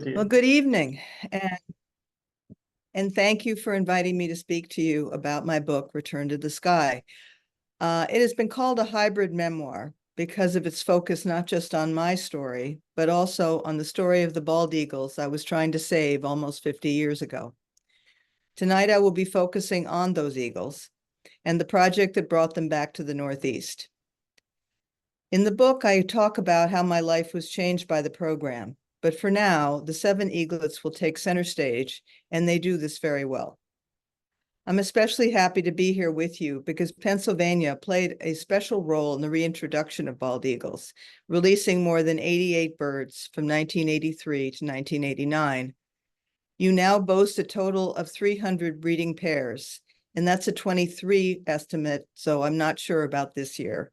Well, good evening, and thank you for inviting me to speak to you about my book, Return to the Sky. It has been called a hybrid memoir because of its focus not just on my story, but also on the story of the bald eagles I was trying to save almost 50 years ago. Tonight, I will be focusing on those eagles and the project that brought them back to the Northeast. In the book, I talk about how my life was changed by the program. But for now, the 7 eaglets will take center stage, and they do this very well. I'm especially happy to be here with you because Pennsylvania played a special role in the reintroduction of bald eagles, releasing more than 88 birds from 1983 to 1989. You now boast a total of 300 breeding pairs, and that's a 23 estimate, so I'm not sure about this year.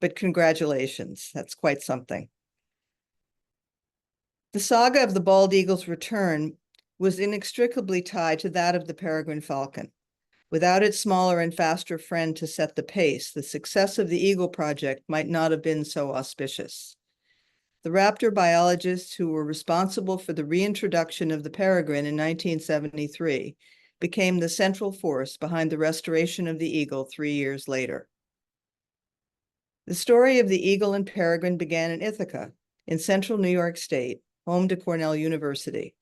But congratulations, that's quite something. The saga of the bald eagle's return was inextricably tied to that of the peregrine falcon. Without its smaller and faster friend to set the pace, the success of the Eagle Project might not have been so auspicious. The raptor biologists who were responsible for the reintroduction of the peregrine in 1973 became the central force behind the restoration of the eagle 3 years later. The story of the eagle and peregrine began in Ithaca, in central New York State, home to Cornell University.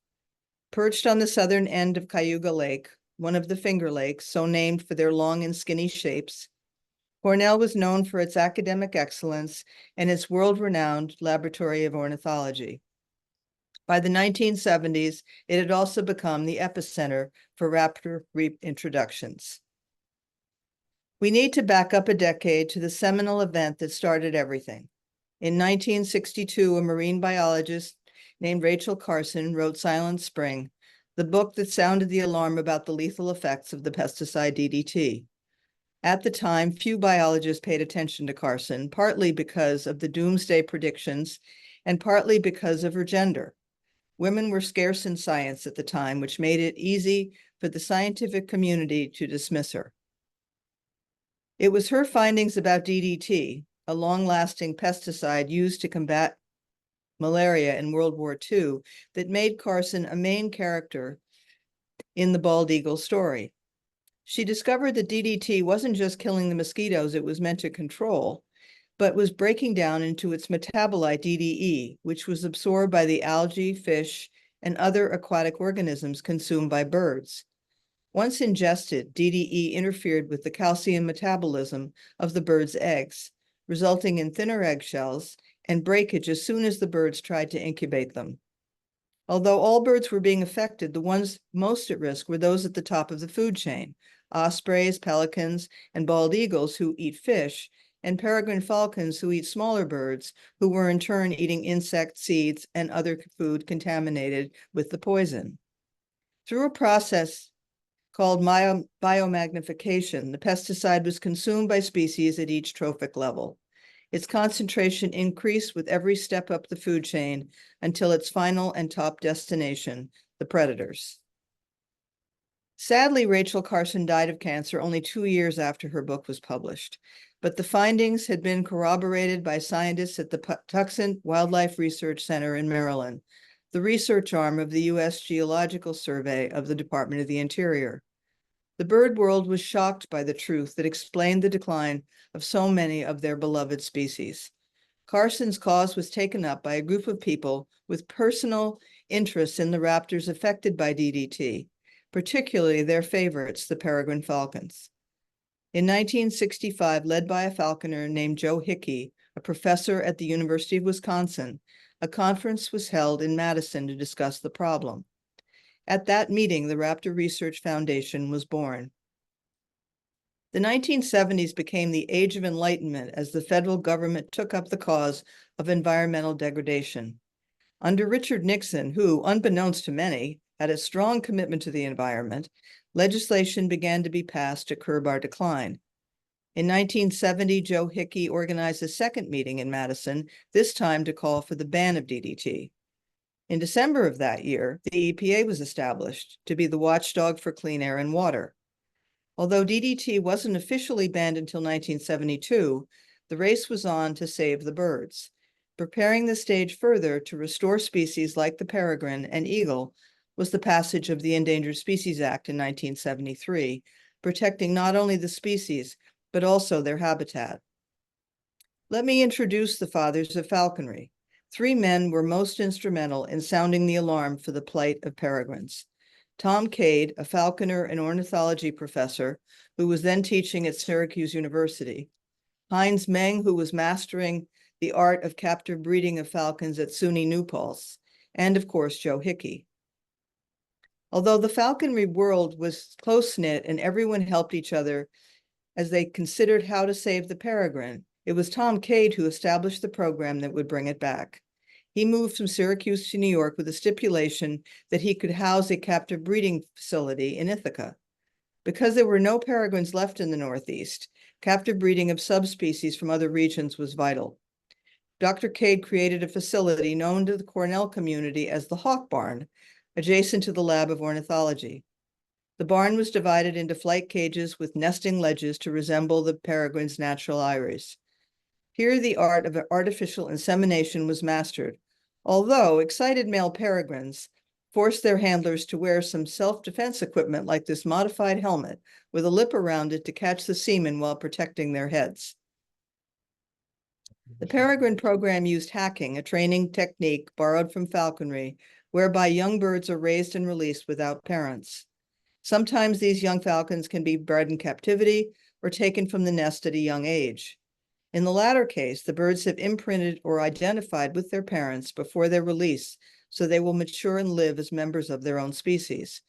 Perched on the southern end of Cayuga Lake, one of the Finger Lakes, so named for their long and skinny shapes, Cornell was known for its academic excellence and its world-renowned laboratory of ornithology. By the 1970s, it had also become the epicenter for raptor reintroductions. We need to back up a decade to the seminal event that started everything. In 1962, a marine biologist named Rachel Carson wrote Silent Spring, the book that sounded the alarm about the lethal effects of the pesticide DDT. At the time, few biologists paid attention to Carson, partly because of the doomsday predictions and partly because of her gender. Women were scarce in science at the time, which made it easy for the scientific community to dismiss her. It was her findings about DDT, a long-lasting pesticide used to combat malaria in World War II, that made Carson a main character in the bald eagle story. She discovered that DDT wasn't just killing the mosquitoes it was meant to control, but was breaking down into its metabolite DDE, which was absorbed by the algae, fish, and other aquatic organisms consumed by birds. Once ingested, DDE interfered with the calcium metabolism of the bird's eggs, resulting in thinner eggshells and breakage as soon as the birds tried to incubate them. Although all birds were being affected, the ones most at risk were those at the top of the food chain: ospreys, pelicans, and bald eagles who eat fish, and peregrine falcons who eat smaller birds, who were in turn eating insect seeds and other food contaminated with the poison. Through a process called biomagnification, the pesticide was consumed by species at each trophic level. Its concentration increased with every step up the food chain until its final and top destination, the predators. Sadly, Rachel Carson died of cancer only 2 years after her book was published, but the findings had been corroborated by scientists at the Patuxent Wildlife Research Center in Maryland, the research arm of the US Geological Survey of the Department of the Interior. The bird world was shocked by the truth that explained the decline of so many of their beloved species. Carson's cause was taken up by a group of people with personal interests in the raptors affected by DDT, particularly their favorites, the peregrine falcons. In 1965, led by a falconer named Joe Hickey, a professor at the University of Wisconsin, a conference was held in Madison to discuss the problem. At that meeting, the Raptor Research Foundation was born. The 1970s became the age of enlightenment as the federal government took up the cause of environmental degradation. Under Richard Nixon, who, unbeknownst to many, had a strong commitment to the environment, legislation began to be passed to curb our decline. In 1970, Joe Hickey organized a second meeting in Madison, this time to call for the ban of DDT. In December of that year, the EPA was established to be the watchdog for clean air and water. Although DDT wasn't officially banned until 1972, the race was on to save the birds. Preparing the stage further to restore species like the peregrine and eagle was the passage of the Endangered Species Act in 1973, protecting not only the species, but also their habitat. Let me introduce the fathers of falconry. Three men were most instrumental in sounding the alarm for the plight of peregrines. Tom Cade, a falconer and ornithology professor, who was then teaching at Syracuse University. Heinz Meng, who was mastering the art of captive breeding of falcons at SUNY New Paltz, and of course, Joe Hickey. Although the falconry world was close-knit and everyone helped each other as they considered how to save the peregrine, it was Tom Cade who established the program that would bring it back. He moved from Syracuse to New York with a stipulation that he could house a captive breeding facility in Ithaca. Because there were no peregrines left in the Northeast, captive breeding of subspecies from other regions was vital. Dr. Cade created a facility known to the Cornell community as the Hawk Barn, adjacent to the Lab of Ornithology. The barn was divided into flight cages with nesting ledges to resemble the peregrine's natural eyries. Here, the art of artificial insemination was mastered, although excited male peregrines forced their handlers to wear some self-defense equipment like this modified helmet with a lip around it to catch the semen while protecting their heads. The peregrine program used hacking, a training technique borrowed from falconry, whereby young birds are raised and released without parents. Sometimes these young falcons can be bred in captivity or taken from the nest at a young age. In the latter case, the birds have imprinted or identified with their parents before their release, so they will mature and live as members of their own species.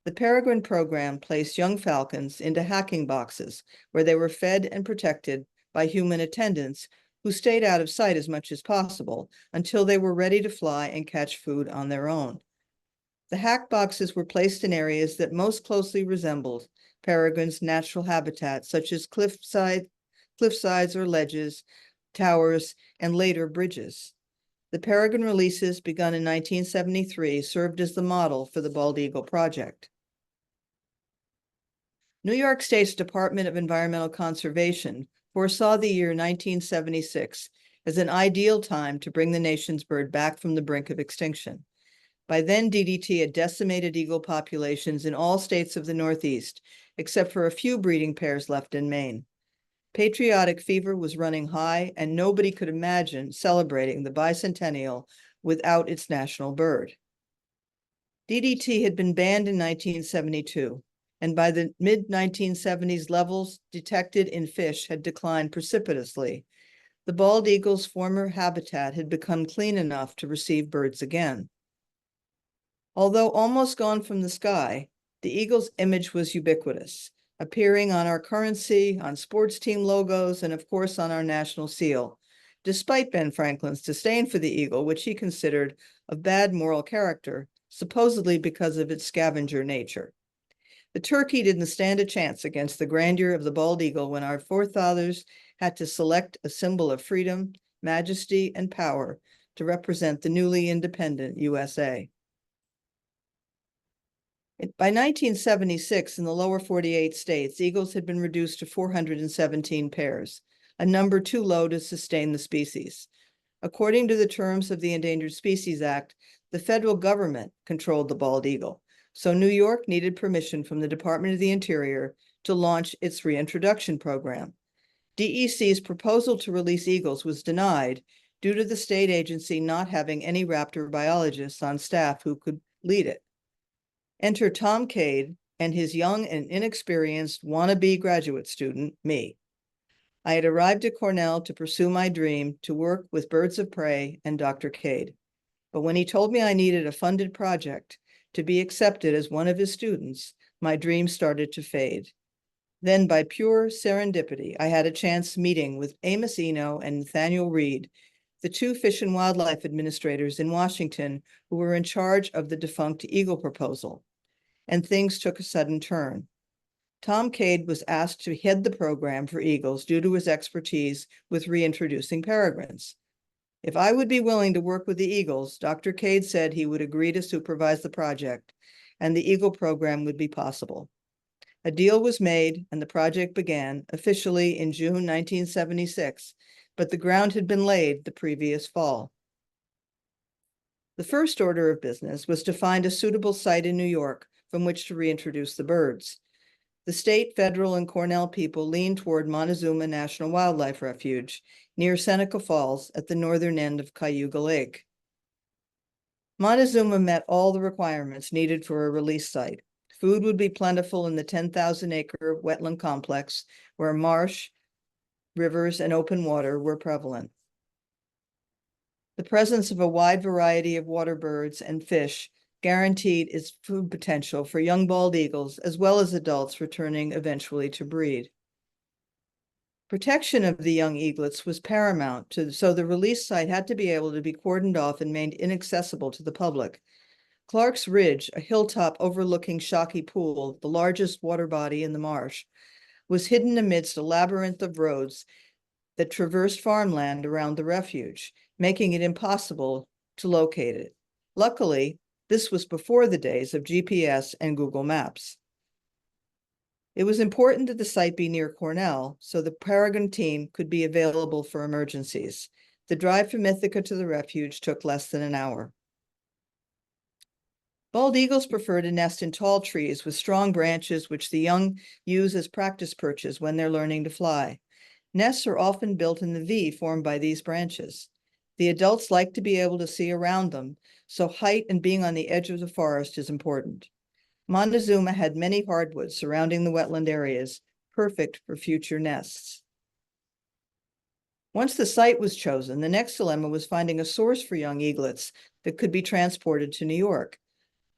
The peregrine program placed young falcons into hacking boxes where they were fed and protected by human attendants who stayed out of sight as much as possible until they were ready to fly and catch food on their own. The hack boxes were placed in areas that most closely resembled peregrine's natural habitat, such as cliff sides or ledges, towers, and later bridges. The peregrine releases begun in 1973 served as the model for the Bald Eagle Project. New York State's Department of Environmental Conservation foresaw the year 1976 as an ideal time to bring the nation's bird back from the brink of extinction. By then, DDT had decimated eagle populations in all states of the Northeast, except for a few breeding pairs left in Maine. Patriotic fever was running high, and nobody could imagine celebrating the bicentennial without its national bird. DDT had been banned in 1972. And by the mid-1970s, levels detected in fish had declined precipitously. The bald eagle's former habitat had become clean enough to receive birds again. Although almost gone from the sky, the eagle's image was ubiquitous, appearing on our currency, on sports team logos, and of course on our national seal, despite Ben Franklin's disdain for the eagle, which he considered of bad moral character, supposedly because of its scavenger nature. The turkey didn't stand a chance against the grandeur of the bald eagle when our forefathers had to select a symbol of freedom, majesty, and power to represent the newly independent USA. By 1976, in the lower 48 states, eagles had been reduced to 417 pairs, a number too low to sustain the species. According to the terms of the Endangered Species Act, the federal government controlled the bald eagle. So New York needed permission from the Department of the Interior to launch its reintroduction program. DEC's proposal to release eagles was denied due to the state agency not having any raptor biologists on staff who could lead it. Enter Tom Cade and his young and inexperienced wannabe graduate student, me. I had arrived at Cornell to pursue my dream to work with birds of prey and Dr. Cade. But when he told me I needed a funded project to be accepted as one of his students, my dream started to fade. Then, by pure serendipity, I had a chance meeting with Amos Eno and Nathaniel Reed, the two Fish and Wildlife administrators in Washington who were in charge of the defunct eagle proposal. And things took a sudden turn. Tom Cade was asked to head the program for eagles due to his expertise with reintroducing peregrines. If I would be willing to work with the eagles, Dr. Cade said he would agree to supervise the project, and the eagle program would be possible. A deal was made, and the project began officially in June 1976, but the ground had been laid the previous fall. The first order of business was to find a suitable site in New York from which to reintroduce the birds. The state, federal, and Cornell people leaned toward Montezuma National Wildlife Refuge near Seneca Falls at the northern end of Cayuga Lake. Montezuma met all the requirements needed for a release site. Food would be plentiful in the 10,000-acre wetland complex where marsh, rivers, and open water were prevalent. The presence of a wide variety of water birds and fish guaranteed its food potential for young bald eagles as well as adults returning eventually to breed. Protection of the young eaglets was paramount, so the release site had to be able to be cordoned off and made inaccessible to the public. Clark's Ridge, a hilltop overlooking Shockey Pool, the largest water body in the marsh, was hidden amidst a labyrinth of roads that traversed farmland around the refuge, making it impossible to locate it. Luckily, this was before the days of GPS and Google Maps. It was important that the site be near Cornell so the Peregrine team could be available for emergencies. The drive from Ithaca to the refuge took less than an hour. Bald eagles prefer to nest in tall trees with strong branches, which the young use as practice perches when they're learning to fly. Nests are often built in the V formed by these branches. The adults like to be able to see around them, so height and being on the edge of the forest is important. Montezuma had many hardwoods surrounding the wetland areas, perfect for future nests. Once the site was chosen, the next dilemma was finding a source for young eaglets that could be transported to New York.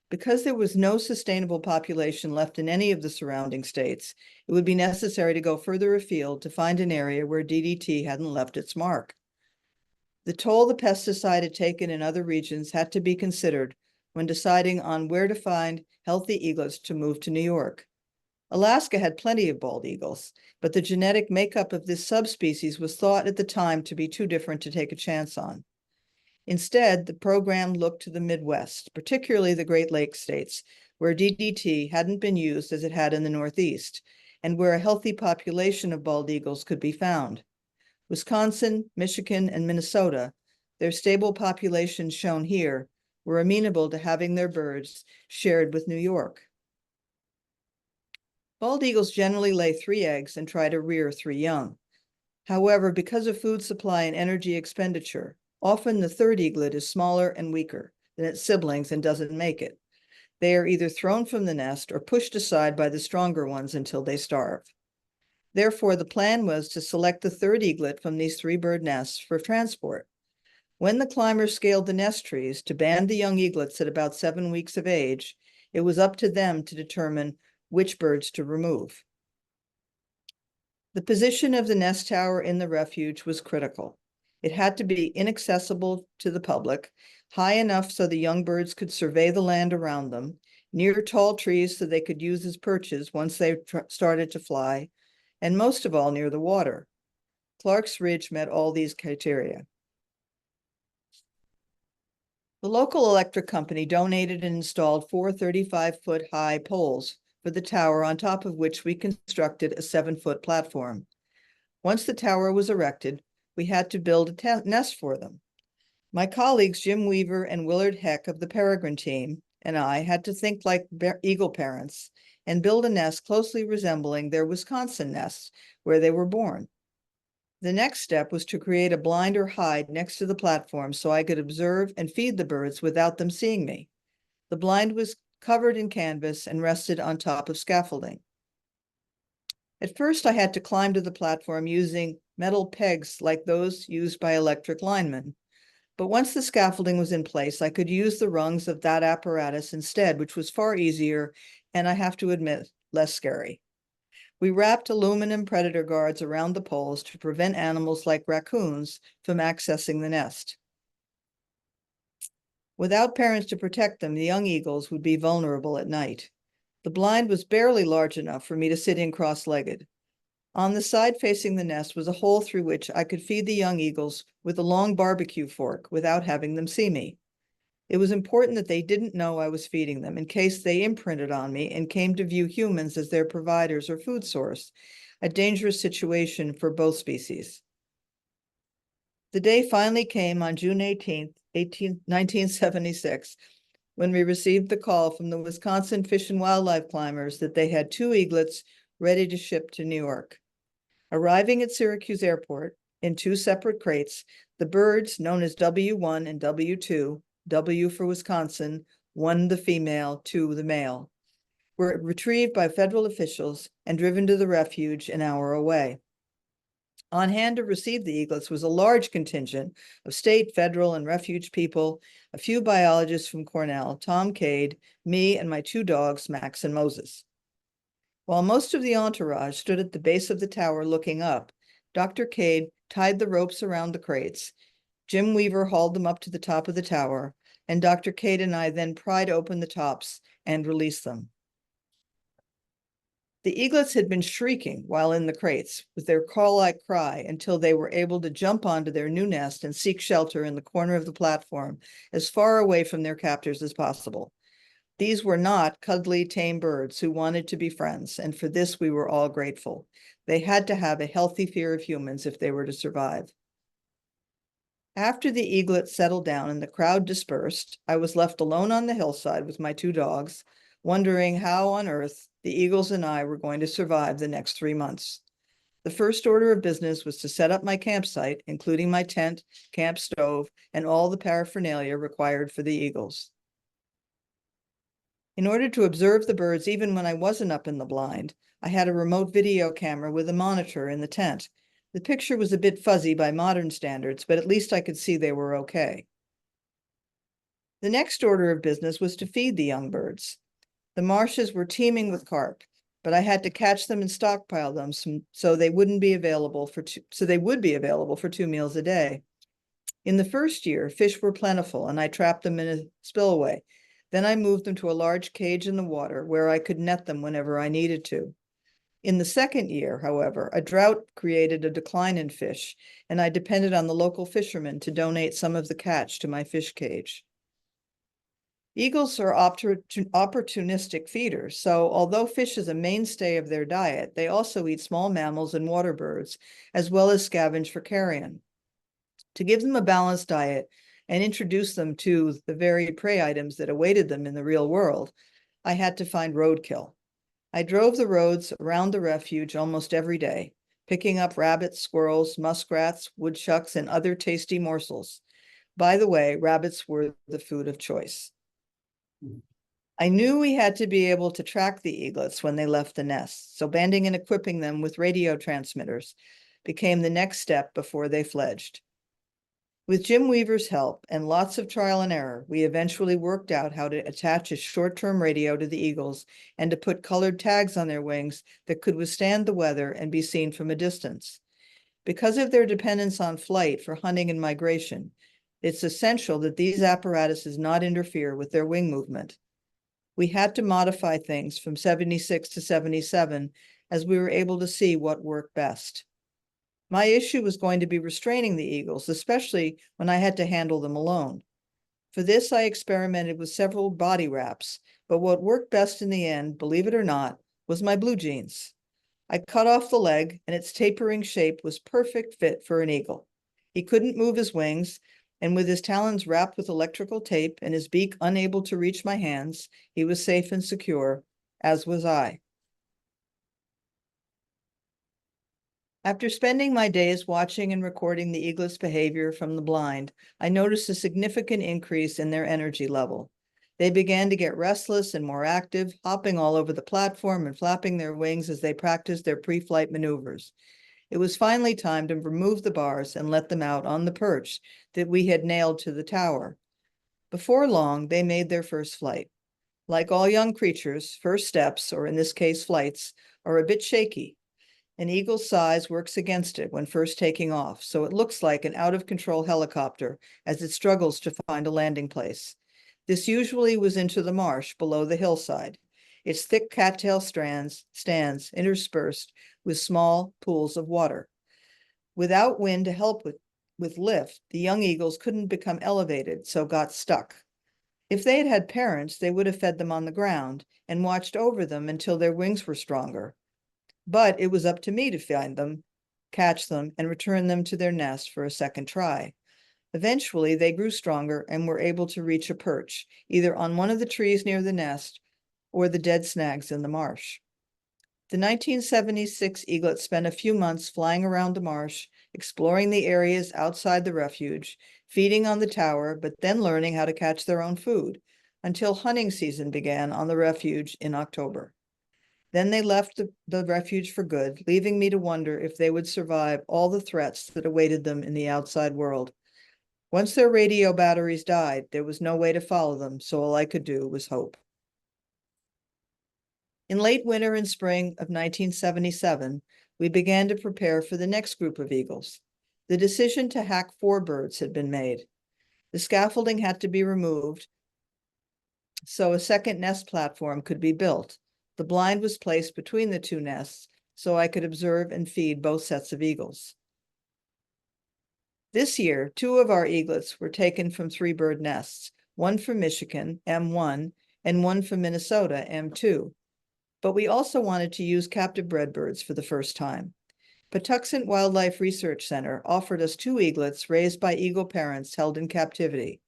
Because there was no sustainable population left in any of the surrounding states, it would be necessary to go further afield to find an area where DDT hadn't left its mark. The toll the pesticide had taken in other regions had to be considered when deciding on where to find healthy eaglets to move to New York. Alaska had plenty of bald eagles, but the genetic makeup of this subspecies was thought at the time to be too different to take a chance on. Instead, the program looked to the Midwest, particularly the Great Lakes states, where DDT hadn't been used as it had in the Northeast, and where a healthy population of bald eagles could be found. Wisconsin, Michigan, and Minnesota, their stable populations shown here, were amenable to having their birds shared with New York. Bald eagles generally lay 3 eggs and try to rear 3 young. However, because of food supply and energy expenditure, often the third eaglet is smaller and weaker than its siblings and doesn't make it. They are either thrown from the nest or pushed aside by the stronger ones until they starve. Therefore, the plan was to select the third eaglet from these 3 bird nests for transport. When the climbers scaled the nest trees to band the young eaglets at about 7 weeks of age, it was up to them to determine which birds to remove. The position of the nest tower in the refuge was critical. It had to be inaccessible to the public, high enough so the young birds could survey the land around them, near tall trees so they could use as perches once they started to fly, and most of all near the water. Clark's Ridge met all these criteria. The local electric company donated and installed 4 35-foot-high poles for the tower, on top of which we constructed a 7-foot platform. Once the tower was erected, we had to build a nest for them. My colleagues Jim Weaver and Willard Heck of the Peregrine team and I had to think like eagle parents and build a nest closely resembling their Wisconsin nests where they were born. The next step was to create a blind or hide next to the platform so I could observe and feed the birds without them seeing me. The blind was covered in canvas and rested on top of scaffolding. At first, I had to climb to the platform using metal pegs like those used by electric linemen. But once the scaffolding was in place, I could use the rungs of that apparatus instead, which was far easier and, I have to admit, less scary. We wrapped aluminum predator guards around the poles to prevent animals like raccoons from accessing the nest. Without parents to protect them, the young eagles would be vulnerable at night. The blind was barely large enough for me to sit in cross-legged. On the side facing the nest was a hole through which I could feed the young eagles with a long barbecue fork without having them see me. It was important that they didn't know I was feeding them in case they imprinted on me and came to view humans as their providers or food source, a dangerous situation for both species. The day finally came on June 18th, 1976, when we received the call from the Wisconsin Fish and Wildlife climbers that they had 2 eaglets ready to ship to New York. Arriving at Syracuse Airport in 2 separate crates, the birds, known as W1 and W2, W for Wisconsin, 1 the female, 2 the male, were retrieved by federal officials and driven to the refuge an hour away. On hand to receive the eaglets was a large contingent of state, federal, and refuge people, a few biologists from Cornell, Tom Cade, me, and my 2 dogs, Max and Moses. While most of the entourage stood at the base of the tower looking up, Dr. Cade tied the ropes around the crates. Jim Weaver hauled them up to the top of the tower, and Dr. Cade and I then pried open the tops and released them. The eaglets had been shrieking while in the crates with their call-like cry until they were able to jump onto their new nest and seek shelter in the corner of the platform as far away from their captors as possible. These were not cuddly, tame birds who wanted to be friends, and for this we were all grateful. They had to have a healthy fear of humans if they were to survive. After the eaglets settled down and the crowd dispersed, I was left alone on the hillside with my 2 dogs, wondering how on earth the eagles and I were going to survive the next 3 months. The first order of business was to set up my campsite, including my tent, camp stove, and all the paraphernalia required for the eagles. In order to observe the birds even when I wasn't up in the blind, I had a remote video camera with a monitor in the tent. The picture was a bit fuzzy by modern standards, but at least I could see they were okay. The next order of business was to feed the young birds. The marshes were teeming with carp, but I had to catch them and stockpile them so they would be available for 2 meals a day. In the first year, fish were plentiful, and I trapped them in a spillway. Then I moved them to a large cage in the water where I could net them whenever I needed to. In the second year, however, a drought created a decline in fish, and I depended on the local fishermen to donate some of the catch to my fish cage. Eagles are opportunistic feeders, so although fish is a mainstay of their diet, they also eat small mammals and water birds, as well as scavenge for carrion. To give them a balanced diet and introduce them to the varied prey items that awaited them in the real world, I had to find roadkill. I drove the roads around the refuge almost every day, picking up rabbits, squirrels, muskrats, woodchucks, and other tasty morsels. By the way, rabbits were the food of choice. I knew we had to be able to track the eaglets when they left the nest, so banding and equipping them with radio transmitters became the next step before they fledged. With Jim Weaver's help and lots of trial and error, we eventually worked out how to attach a short-term radio to the eagles and to put colored tags on their wings that could withstand the weather and be seen from a distance. Because of their dependence on flight for hunting and migration, it's essential that these apparatuses not interfere with their wing movement. We had to modify things from 76 to 77 as we were able to see what worked best. My issue was going to be restraining the eagles, especially when I had to handle them alone. For this, I experimented with several body wraps, but what worked best in the end, believe it or not, was my blue jeans. I cut off the leg, and its tapering shape was perfect fit for an eagle. He couldn't move his wings, and with his talons wrapped with electrical tape and his beak unable to reach my hands, he was safe and secure, as was I. After spending my days watching and recording the eaglets' behavior from the blind, I noticed a significant increase in their energy level. They began to get restless and more active, hopping all over the platform and flapping their wings as they practiced their pre-flight maneuvers. It was finally time to remove the bars and let them out on the perch that we had nailed to the tower. Before long, they made their first flight. Like all young creatures, first steps, or in this case flights, are a bit shaky. An eagle's size works against it when first taking off, so it looks like an out-of-control helicopter as it struggles to find a landing place. This usually was into the marsh below the hillside, its thick cattail stands interspersed with small pools of water. Without wind to help with lift, the young eagles couldn't become elevated, so got stuck. If they had had parents, they would have fed them on the ground and watched over them until their wings were stronger. But it was up to me to find them catch them, and return them to their nest for a second try. Eventually, they grew stronger and were able to reach a perch, either on one of the trees near the nest or the dead snags in the marsh. The 1976 eaglet spent a few months flying around the marsh, exploring the areas outside the refuge, feeding on the tower, but then learning how to catch their own food, until hunting season began on the refuge in October. Then they left the refuge for good, leaving me to wonder if they would survive all the threats that awaited them in the outside world. Once their radio batteries died, there was no way to follow them, so all I could do was hope. In late winter and spring of 1977, we began to prepare for the next group of eagles. The decision to hack 4 birds had been made. The scaffolding had to be removed so a second nest platform could be built. The blind was placed between the 2 nests so I could observe and feed both sets of eagles. This year, 2 of our eaglets were taken from 3 bird nests, one from Michigan, M1, and one from Minnesota, M2. But we also wanted to use captive bred birds for the first time. Patuxent Wildlife Research Center offered us 2 eaglets raised by eagle parents held in captivity.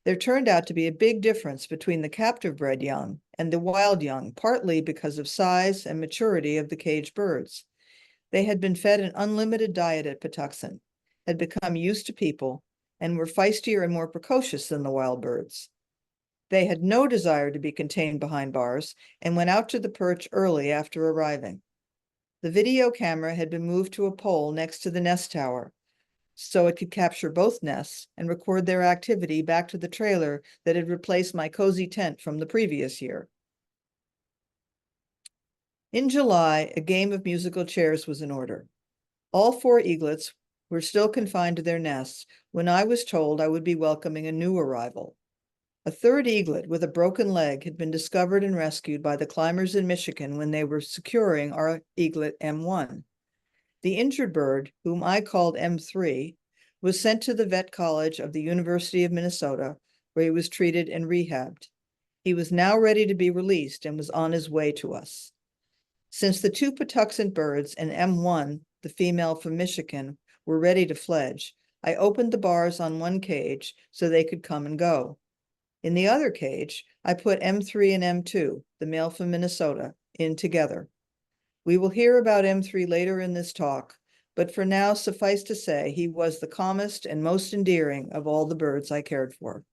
There turned out to be a big difference between the captive bred young and the wild young, partly because of size and maturity of the caged birds. They had been fed an unlimited diet at Patuxent, had become used to people, and were feistier and more precocious than the wild birds. They had no desire to be contained behind bars and went out to the perch early after arriving. The video camera had been moved to a pole next to the nest tower, so it could capture both nests and record their activity back to the trailer that had replaced my cozy tent from the previous year. In July, a game of musical chairs was in order. All 4 eaglets were still confined to their nests when I was told I would be welcoming a new arrival. A 3rd eaglet with a broken leg had been discovered and rescued by the climbers in Michigan when they were securing our eaglet M1. The injured bird, whom I called M3, was sent to the vet college of the University of Minnesota, where he was treated and rehabbed. He was now ready to be released and was on his way to us. Since the 2 Patuxent birds and M1, the female from Michigan, were ready to fledge, I opened the bars on one cage so they could come and go. In the other cage, I put M3 and M2, the male from Minnesota, in together. We will hear about M3 later in this talk, but for now, suffice to say, he was the calmest and most endearing of all the birds I cared for.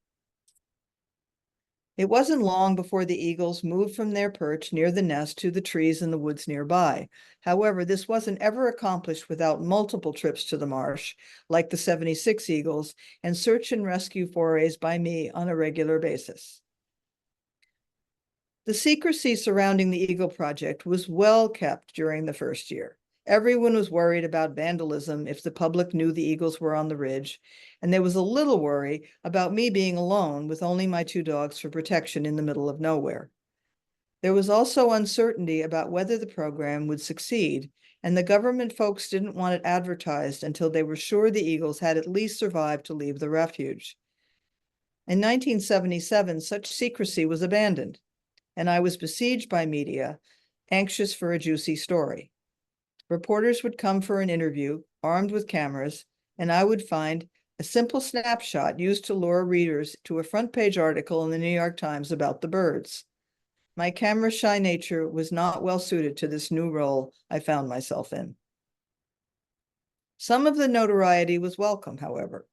It wasn't long before the eagles moved from their perch near the nest to the trees in the woods nearby. However, this wasn't ever accomplished without multiple trips to the marsh, like the 76 eagles, and search and rescue forays by me on a regular basis. The secrecy surrounding the Eagle Project was well kept during the first year. Everyone was worried about vandalism if the public knew the eagles were on the ridge, and there was a little worry about me being alone with only my 2 dogs for protection in the middle of nowhere. There was also uncertainty about whether the program would succeed, and the government folks didn't want it advertised until they were sure the eagles had at least survived to leave the refuge. In 1977, such secrecy was abandoned, and I was besieged by media, anxious for a juicy story. Reporters would come for an interview, armed with cameras, and I would find a simple snapshot used to lure readers to a front-page article in the New York Times about the birds. My camera-shy nature was not well suited to this new role I found myself in. Some of the notoriety was welcome, however.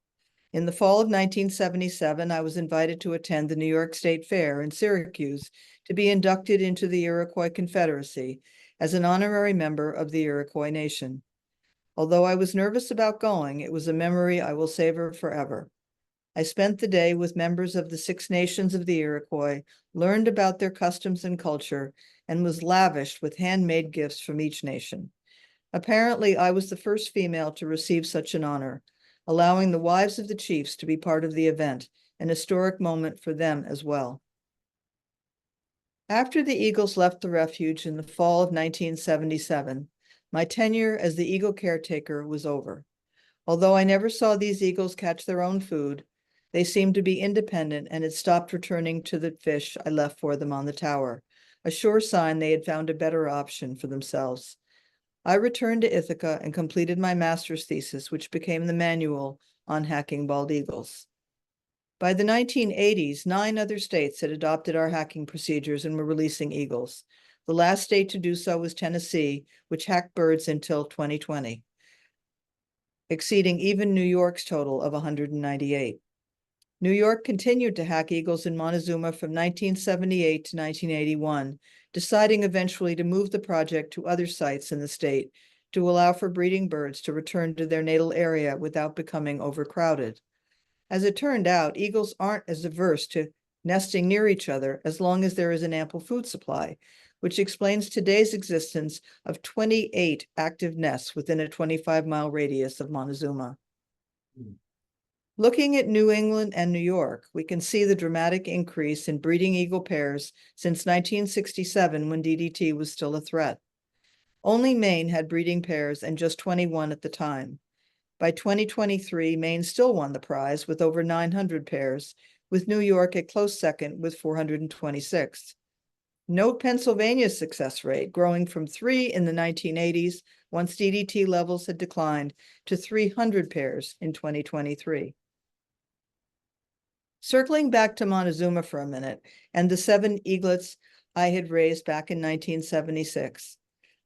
In the fall of 1977, I was invited to attend the New York State Fair in Syracuse to be inducted into the Iroquois Confederacy as an honorary member of the Iroquois Nation. Although I was nervous about going, it was a memory I will savor forever. I spent the day with members of the 6 nations of the Iroquois, learned about their customs and culture, and was lavished with handmade gifts from each nation. Apparently, I was the first female to receive such an honor, allowing the wives of the chiefs to be part of the event, an historic moment for them as well. After the eagles left the refuge in the fall of 1977, my tenure as the eagle caretaker was over. Although I never saw these eagles catch their own food, they seemed to be independent and had stopped returning to the fish I left for them on the tower, a sure sign they had found a better option for themselves. I returned to Ithaca and completed my master's thesis, which became the manual on hacking bald eagles. By the 1980s, 9 other states had adopted our hacking procedures and were releasing eagles. The last state to do so was Tennessee, which hacked birds until 2020, exceeding even New York's total of 198. New York continued to hack eagles in Montezuma from 1978 to 1981, deciding eventually to move the project to other sites in the state to allow for breeding birds to return to their natal area without becoming overcrowded. As it turned out, eagles aren't as averse to nesting near each other as long as there is an ample food supply, which explains today's existence of 28 active nests within a 25-mile radius of Montezuma. Looking at New England and New York, we can see the dramatic increase in breeding eagle pairs since 1967, when DDT was still a threat. Only Maine had breeding pairs, and just 21 at the time. By 2023, Maine still won the prize with over 900 pairs, with New York a close second with 426. Note Pennsylvania's success rate, growing from 3 in the 1980s, once DDT levels had declined, to 300 pairs in 2023. Circling back to Montezuma for a minute, and the 7 eaglets I had raised back in 1976.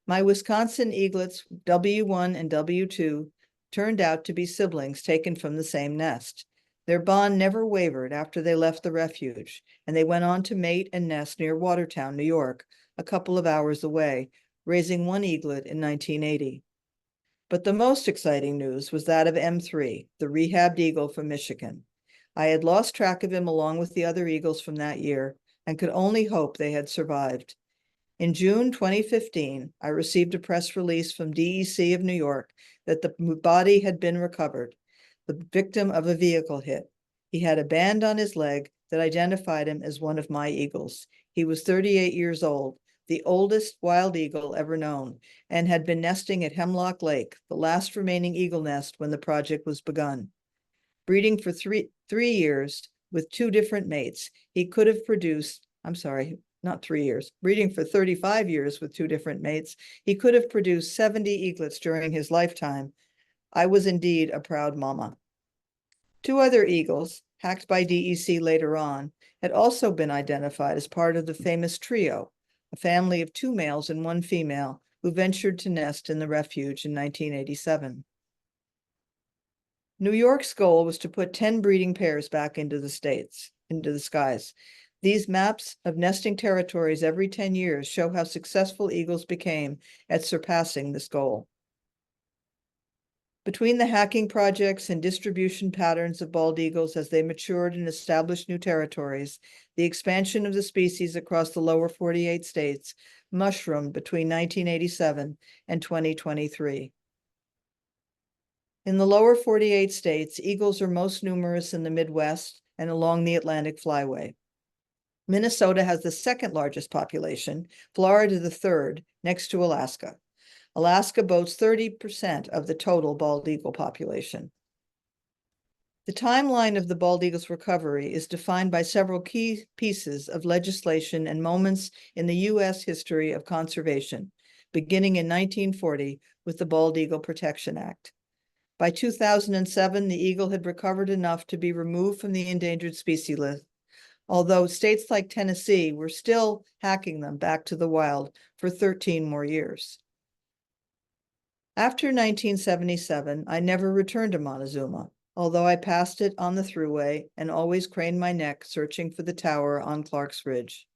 My Wisconsin eaglets, W1 and W2, turned out to be siblings taken from the same nest. Their bond never wavered after they left the refuge, and they went on to mate and nest near Watertown, New York, a couple of hours away, raising 1 eaglet in 1980. But the most exciting news was that of M3, the rehabbed eagle from Michigan. I had lost track of him along with the other eagles from that year, and could only hope they had survived. In June 2015, I received a press release from DEC of New York that the body had been recovered, the victim of a vehicle hit. He had a band on his leg that identified him as one of my eagles. He was 38 years old, the oldest wild eagle ever known, and had been nesting at Hemlock Lake, the last remaining eagle nest when the project was begun. Breeding for three years with 2 different mates, he could have produced, not 3 years, breeding for 35 years with 2 different mates, he could have produced 70 eaglets during his lifetime. I was indeed a proud mama. 2 other eagles, hacked by DEC later on, had also been identified as part of the famous trio, a family of 2 males and 1 female, who ventured to nest in the refuge in 1987. New York's goal was to put 10 breeding pairs back into the skies. These maps of nesting territories every 10 years show how successful eagles became at surpassing this goal. Between the hacking projects and distribution patterns of bald eagles as they matured and established new territories, the expansion of the species across the lower 48 states mushroomed between 1987 and 2023. In the lower 48 states, eagles are most numerous in the Midwest and along the Atlantic Flyway. Minnesota has the 2nd largest population, Florida the 3rd, next to Alaska. Alaska boasts 30% of the total bald eagle population. The timeline of the bald eagle's recovery is defined by several key pieces of legislation and moments in the U.S. history of conservation, beginning in 1940 with the Bald Eagle Protection Act. By 2007, the eagle had recovered enough to be removed from the endangered species list, although states like Tennessee were still hacking them back to the wild for 13 more years. After 1977, I never returned to Montezuma, although I passed it on the thruway and always craned my neck searching for the tower on Clark's Ridge.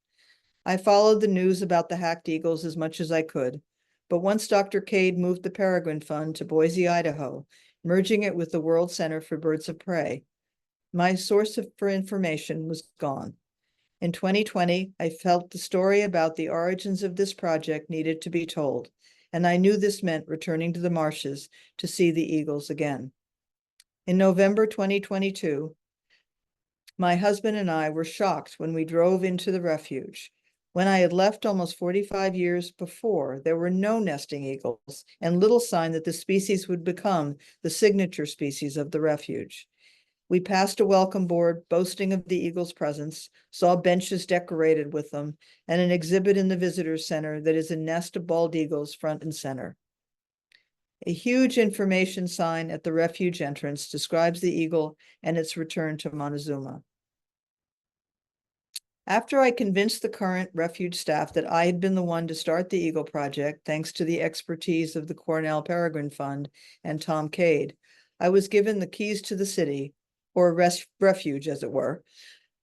I followed the news about the hacked eagles as much as I could, but once Dr. Cade moved the Peregrine Fund to Boise, Idaho, merging it with the World Center for Birds of Prey, my source for information was gone. In 2020, I felt the story about the origins of this project needed to be told, and I knew this meant returning to the marshes to see the eagles again. In November 2022, my husband and I were shocked when we drove into the refuge. When I had left almost 45 years before, there were no nesting eagles and little sign that the species would become the signature species of the refuge. We passed a welcome board boasting of the eagle's presence, saw benches decorated with them, and an exhibit in the visitor center that is a nest of bald eagles front and center. A huge information sign at the refuge entrance describes the eagle and its return to Montezuma. After I convinced the current refuge staff that I had been the one to start the Eagle Project, thanks to the expertise of the Cornell Peregrine Fund and Tom Cade, I was given the keys to the city, or refuge as it were.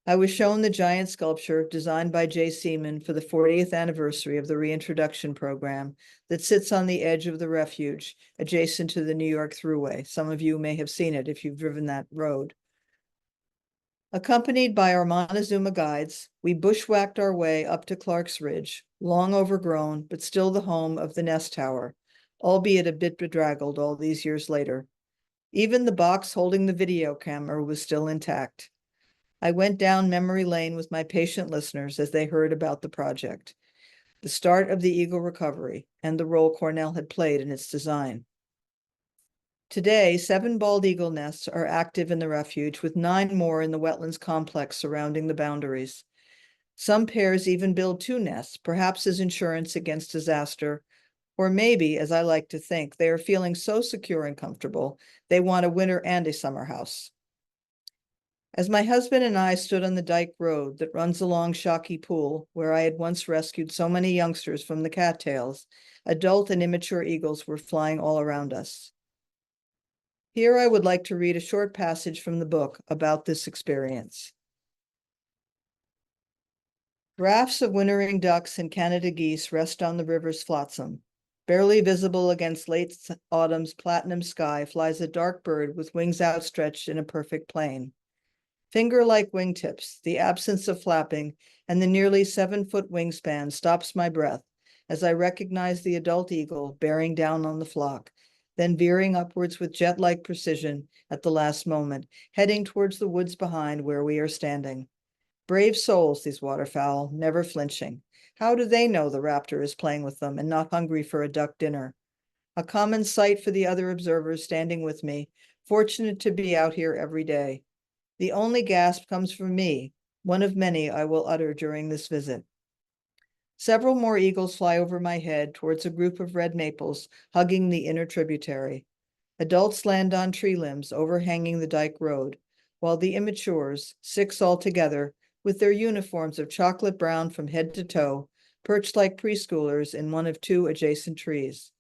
I was shown the giant sculpture designed by Jay Seaman for the 40th anniversary of the reintroduction program that sits on the edge of the refuge, adjacent to the New York Thruway. Some of you may have seen it if you've driven that road. Accompanied by our Montezuma guides, we bushwhacked our way up to Clark's Ridge, long overgrown, but still the home of the Nest Tower, albeit a bit bedraggled all these years later. Even the box holding the video camera was still intact. I went down memory lane with my patient listeners as they heard about the project, the start of the eagle recovery, and the role Cornell had played in its design. Today, 7 bald eagle nests are active in the refuge, with 9 more in the wetlands complex surrounding the boundaries. Some pairs even build 2 nests, perhaps as insurance against disaster, or maybe, as I like to think, they are feeling so secure and comfortable, they want a winter and a summer house. As my husband and I stood on the dike road that runs along Shockey Pool, where I had once rescued so many youngsters from the cattails, adult and immature eagles were flying all around us. Here I would like to read a short passage from the book about this experience. Rafts of wintering ducks and Canada geese rest on the river's flotsam. Barely visible against late autumn's platinum sky flies a dark bird with wings outstretched in a perfect plane. Finger-like wingtips, the absence of flapping, and the nearly 7-foot wingspan stops my breath as I recognize the adult eagle bearing down on the flock, then veering upwards with jet-like precision at the last moment, heading towards the woods behind where we are standing. Brave souls, these waterfowl, never flinching. How do they know the raptor is playing with them and not hungry for a duck dinner? A common sight for the other observers standing with me, fortunate to be out here every day. The only gasp comes from me, one of many I will utter during this visit. Several more eagles fly over my head towards a group of red maples hugging the inner tributary. Adults land on tree limbs overhanging the dike road, while the immatures, 6 altogether, with their uniforms of chocolate brown from head to toe, perched like preschoolers in one of 2 adjacent trees.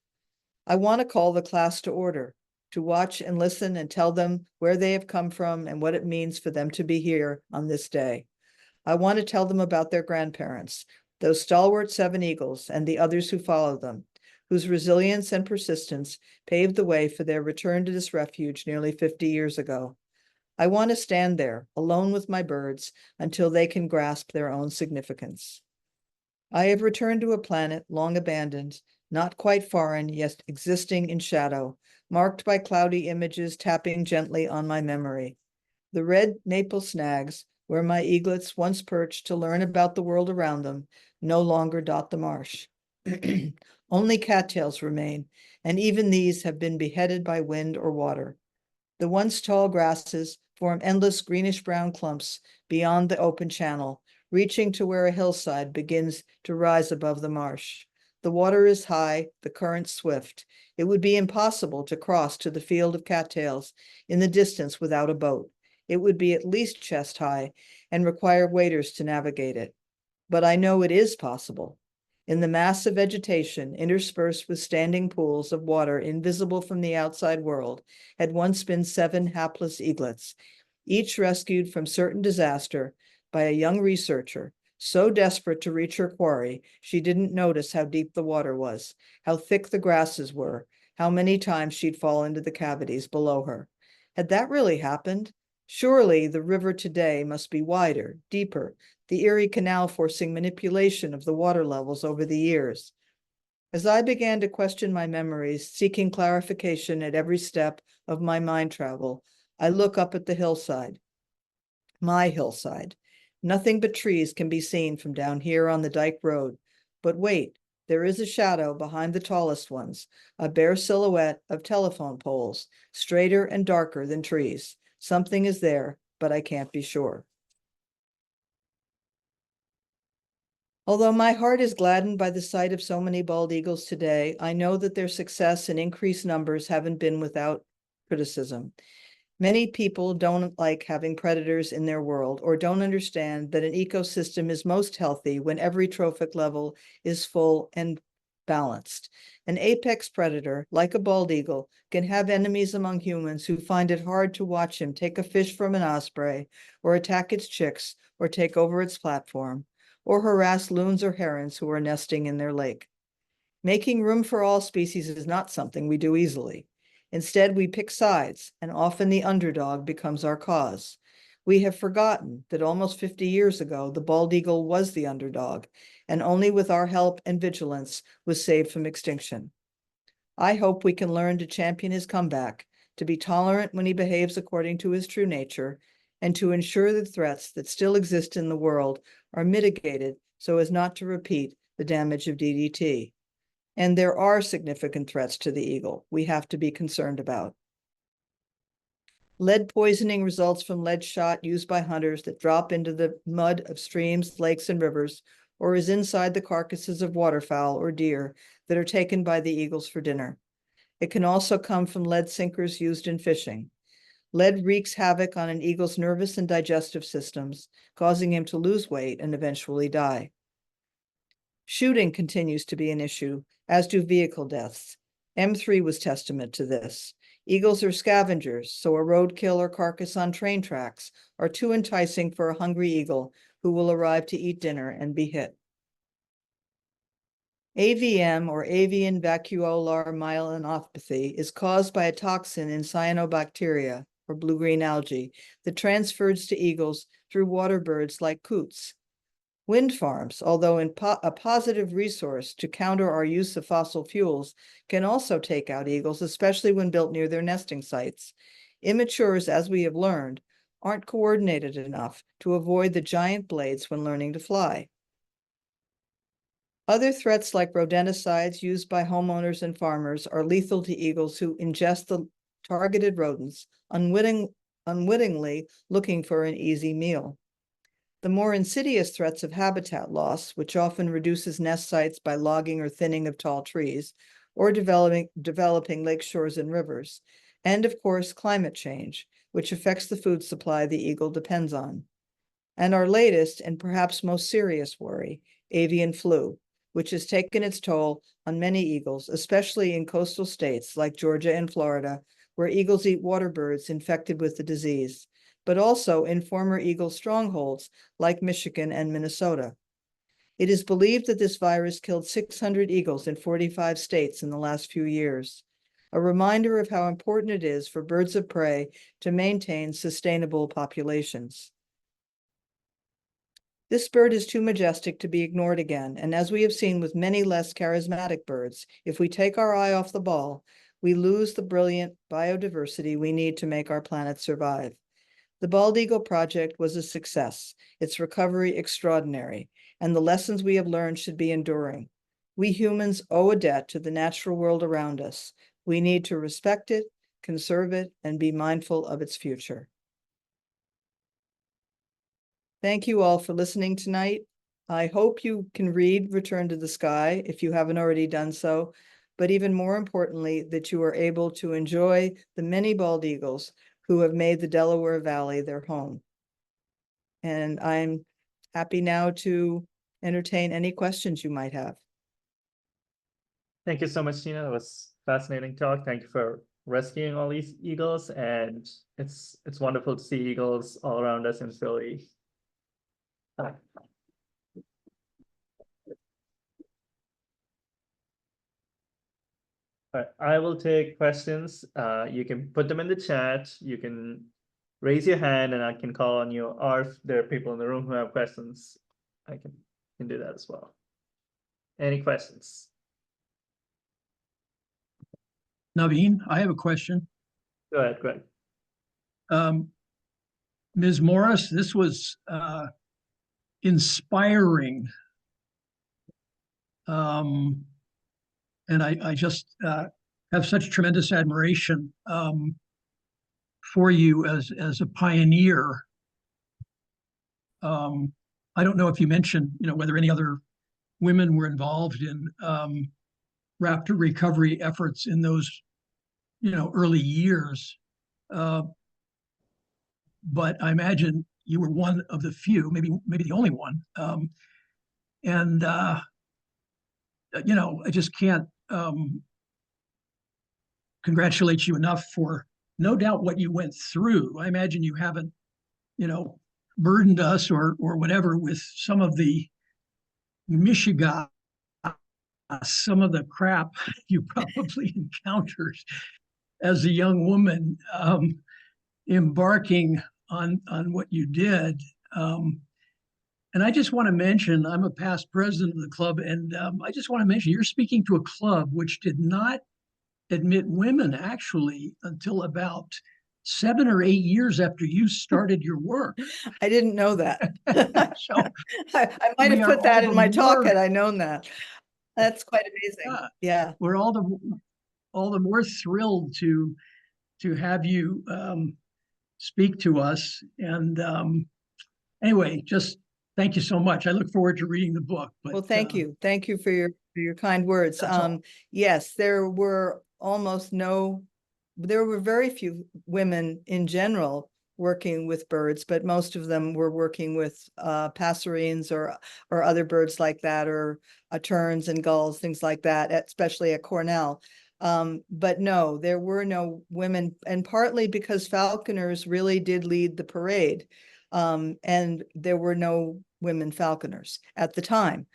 I want to call the class to order, to watch and listen and tell them where they have come from and what it means for them to be here on this day. I want to tell them about their grandparents, those stalwart 7 eagles and the others who follow them, whose resilience and persistence paved the way for their return to this refuge nearly 50 years ago. I want to stand there, alone with my birds, until they can grasp their own significance. I have returned to a planet long abandoned, not quite foreign, yet existing in shadow, marked by cloudy images tapping gently on my memory. The red maple snags, where my eaglets once perched to learn about the world around them, no longer dot the marsh. Only cattails remain, and even these have been beheaded by wind or water. The once tall grasses form endless greenish-brown clumps beyond the open channel, reaching to where a hillside begins to rise above the marsh. The water is high, the current swift. It would be impossible to cross to the field of cattails in the distance without a boat. It would be at least chest high and require waders to navigate it. But I know it is possible. In the mass of vegetation, interspersed with standing pools of water invisible from the outside world, had once been 7 hapless eaglets, each rescued from certain disaster by a young researcher, so desperate to reach her quarry, she didn't notice how deep the water was, how thick the grasses were, how many times she'd fall into the cavities below her. Had that really happened? Surely the river today must be wider, deeper, the Erie Canal forcing manipulation of the water levels over the years. As I began to question my memories, seeking clarification at every step of my mind travel, I look up at the hillside. My hillside. Nothing but trees can be seen from down here on the dike road. But wait, there is a shadow behind the tallest ones, a bare silhouette of telephone poles, straighter and darker than trees. Something is there, but I can't be sure. Although my heart is gladdened by the sight of so many bald eagles today, I know that their success and increased numbers haven't been without criticism. Many people don't like having predators in their world or don't understand that an ecosystem is most healthy when every trophic level is full and balanced. An apex predator, like a bald eagle, can have enemies among humans who find it hard to watch him take a fish from an osprey, or attack its chicks, or take over its platform, or harass loons or herons who are nesting in their lake. Making room for all species is not something we do easily. Instead, we pick sides, and often the underdog becomes our cause. We have forgotten that almost 50 years ago, the bald eagle was the underdog, and only with our help and vigilance was saved from extinction. I hope we can learn to champion his comeback, to be tolerant when he behaves according to his true nature, and to ensure the threats that still exist in the world are mitigated so as not to repeat the damage of DDT. And there are significant threats to the eagle we have to be concerned about. Lead poisoning results from lead shot used by hunters that drop into the mud of streams, lakes, and rivers, or is inside the carcasses of waterfowl or deer that are taken by the eagles for dinner. It can also come from lead sinkers used in fishing. Lead wreaks havoc on an eagle's nervous and digestive systems, causing him to lose weight and eventually die. Shooting continues to be an issue, as do vehicle deaths. M3 was testament to this. Eagles are scavengers, so a roadkill or carcass on train tracks are too enticing for a hungry eagle who will arrive to eat dinner and be hit. AVM, or avian vacuolar myelopathy, is caused by a toxin in cyanobacteria, or blue-green algae, that transfers to eagles through water birds like coots. Wind farms, although a positive resource to counter our use of fossil fuels, can also take out eagles, especially when built near their nesting sites. Immatures, as we have learned, aren't coordinated enough to avoid the giant blades when learning to fly. Other threats like rodenticides used by homeowners and farmers are lethal to eagles who ingest the targeted rodents, unwittingly looking for an easy meal. The more insidious threats of habitat loss, which often reduces nest sites by logging or thinning of tall trees, or developing lake shores and rivers, and of course, climate change, which affects the food supply the eagle depends on. And our latest and perhaps most serious worry, avian flu, which has taken its toll on many eagles, especially in coastal states like Georgia and Florida, where eagles eat water birds infected with the disease, but also in former eagle strongholds like Michigan and Minnesota. It is believed that this virus killed 600 eagles in 45 states in the last few years, a reminder of how important it is for birds of prey to maintain sustainable populations. This bird is too majestic to be ignored again, and as we have seen with many less charismatic birds, if we take our eye off the ball, we lose the brilliant biodiversity we need to make our planet survive. The Bald Eagle Project was a success, its recovery extraordinary, and the lessons we have learned should be enduring. We humans owe a debt to the natural world around us. We need to respect it, conserve it, and be mindful of its future. Thank you all for listening tonight. I hope you can read Return to the Sky if you haven't already done so, but even more importantly, that you are able to enjoy the many bald eagles who have made the Delaware Valley their home. And I'm happy now to entertain any questions you might have. Thank you so much, Tina. That was fascinating talk. Thank you for rescuing all these eagles, and it's wonderful to see eagles all around us in Philly. All right, I will take questions. You can put them in the chat. You can raise your hand and I can call on you, or if there are people in the room who have questions, I can do that as well. Any questions? Naveen, I have a question. Go ahead, Greg. Ms. Morris, this was inspiring. And I just have such tremendous admiration for you as a pioneer. I don't know if you mentioned, whether any other women were involved in raptor recovery efforts in those, early years. But I imagine you were one of the few, maybe the only one. And I just can't congratulate you enough for no doubt what you went through. I imagine you haven't, burdened us or whatever with some of the Michigan, some of the crap you probably encountered as a young woman embarking on what you did. And I just want to mention, I'm a past president of the club, and I just want to mention you're speaking to a club which did not admit women actually until about 7 or 8 years after you started your work. I didn't know that. So I might we have are put that all in the my talk more- had I known that. That's quite amazing. Yeah. we're all the more thrilled to have you speak to us. And anyway, just thank you so much. I look forward to reading the book. But, Well, thank you. Thank you for your kind words. That's all. Yes, there were very few women in general working with birds, but most of them were working with passerines or other birds like that, or terns and gulls, things like that, especially at Cornell. But no, there were no women, and partly because falconers really did lead the parade. And there were no women falconers at the time.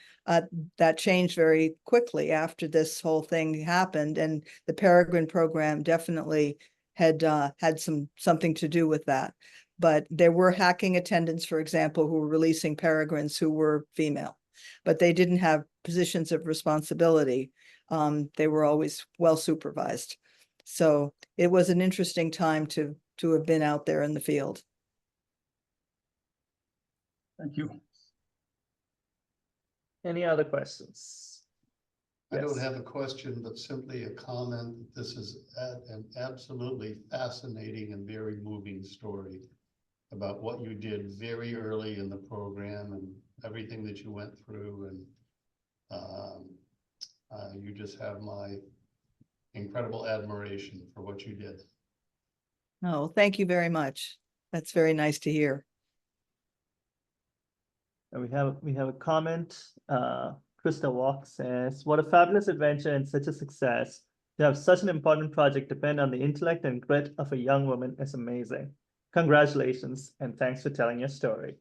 That changed very quickly after this whole thing happened, and the peregrine program definitely had something to do with that. But there were hacking attendants, for example, who were releasing peregrines who were female, but they didn't have positions of responsibility. They were always well supervised. So it was an interesting time to have been out there in the field. thank you. Any other questions? I don't Yes. have a question, but simply a comment. This is an absolutely fascinating and very moving story about what you did very early in the program and everything that you went through. And you just have my incredible admiration for what you did. Oh, thank you very much. That's very nice to hear. And we have a comment. Krista Walk says, "What a fabulous adventure and such a success. To have such an important project depend on the intellect and grit of a young woman is amazing. Congratulations, and thanks for telling your story."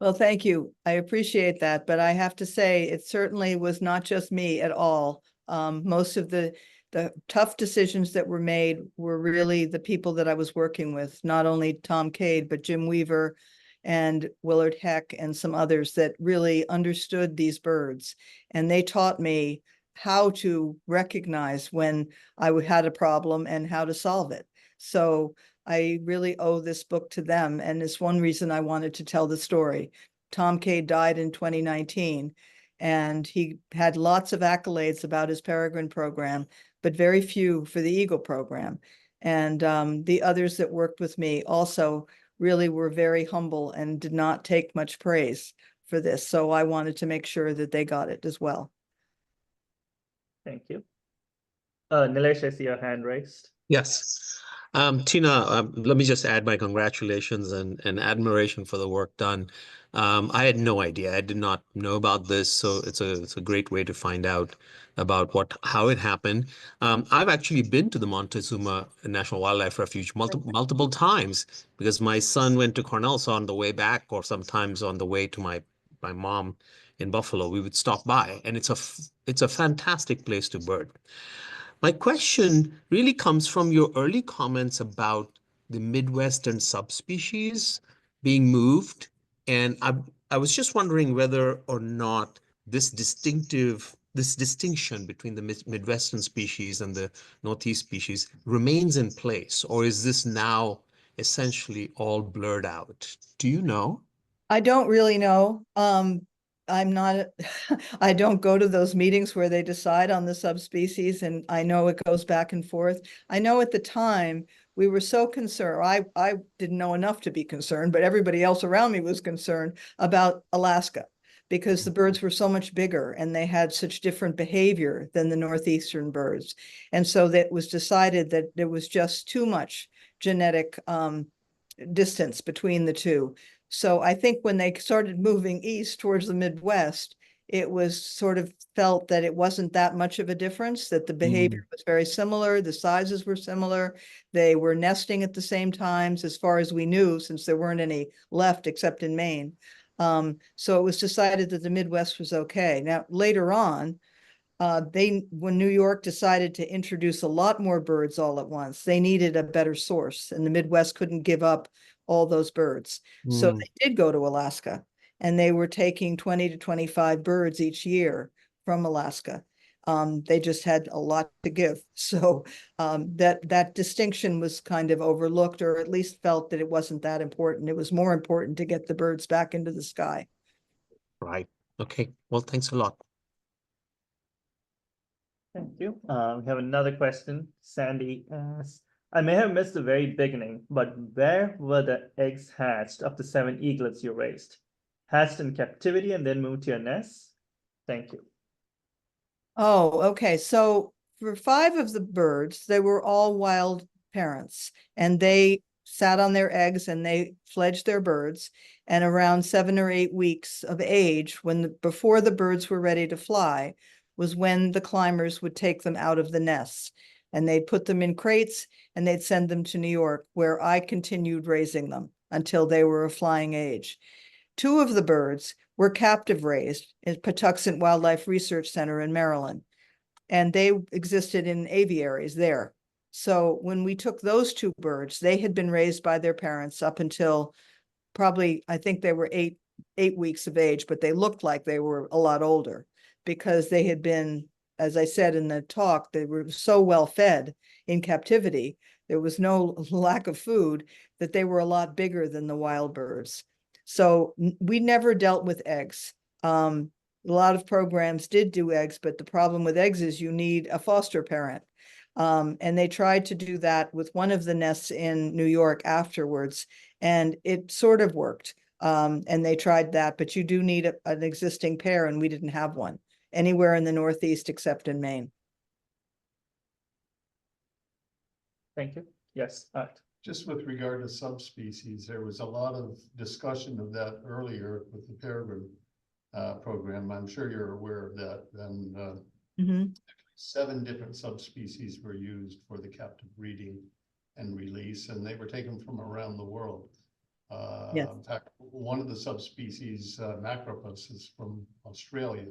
Well, thank you. I appreciate that, but I have to say, it certainly was not just me at all. Most of the tough decisions that were made were really the people that I was working with, not only Tom Cade, but Jim Weaver and Willard Heck and some others that really understood these birds. And they taught me how to recognize when I had a problem and how to solve it. So I really owe this book to them, and it's one reason I wanted to tell the story. Tom Cade died in 2019, and he had lots of accolades about his peregrine program, but very few for the eagle program. And the others that worked with me also really were very humble and did not take much praise for this. So I wanted to make sure that they got it as well. Thank you. Nilesh, I see your hand raised. Yes. Tina, let me just add my congratulations and admiration for the work done. I had no idea. I did not know about this, so it's a great way to find out about how it happened. I've actually been to the Montezuma National Wildlife Refuge multiple times because my son went to Cornell, so on the way back or sometimes on the way to my mom in Buffalo, we would stop by, and it's a fantastic place to bird. My question really comes from your early comments about the Midwestern subspecies being moved. And I was just wondering whether or not this distinction between the Midwestern species and the Northeast species remains in place, or is this now essentially all blurred out? Do you know? I don't really know. I'm not, I don't go to those meetings where they decide on the subspecies, and I know it goes back and forth. I know at the time we were so concerned, I didn't know enough to be concerned, but everybody else around me was concerned about Alaska, because the birds were so much bigger and they had such different behavior than the northeastern birds. And so that was decided that there was just too much genetic distance between the two. So I think when they started moving east towards the Midwest, it was sort of felt that it wasn't that much of a difference, that the behavior was very similar, the sizes were similar, they were nesting at the same times as far as we knew, since there weren't any left except in Maine. So it was decided that the Midwest was okay. Now, later on, when New York decided to introduce a lot more birds all at once, they needed a better source, and the Midwest couldn't give up all those birds. So they did go to Alaska, and they were taking 20 to 25 birds each year from Alaska. They just had a lot to give. So that distinction was kind of overlooked, or at least felt that it wasn't that important. It was more important to get the birds back into the sky. Right. Okay. Well, thanks a lot. Thank you. We have another question. Sandy asks, I may have missed the very beginning, but where were the eggs hatched of the 7 eaglets you raised? Hatched in captivity and then moved to your nest? Thank you. Oh, okay. So for 5 of the birds, they were all wild parents, and they sat on their eggs and they fledged their birds. And around 7 or 8 weeks of age, before the birds were ready to fly, was when the climbers would take them out of the nests, and they'd put them in crates and they'd send them to New York, where I continued raising them until they were a flying age. 2 of the birds were captive raised at Patuxent Wildlife Research Center in Maryland, and they existed in aviaries there. So when we took those 2 birds, they had been raised by their parents up until probably, I think they were 8 weeks of age, but they looked like they were a lot older, because they had been, as I said in the talk, they were so well fed in captivity. There was no lack of food, that they were a lot bigger than the wild birds. So we never dealt with eggs. A lot of programs did do eggs, but the problem with eggs is you need a foster parent. And they tried to do that with one of the nests in New York afterwards, and it sort of worked. And they tried that, but you do need an existing pair, and we didn't have one anywhere in the Northeast except in Maine. Thank you. Yes, Art. Just with regard to subspecies, there was a lot of discussion of that earlier with the peregrine program. I'm sure you're aware of that. And 7 different subspecies were used for the captive breeding and release, and they were taken from around the world. Yes. In fact, one of the subspecies, Macropus, is from Australia.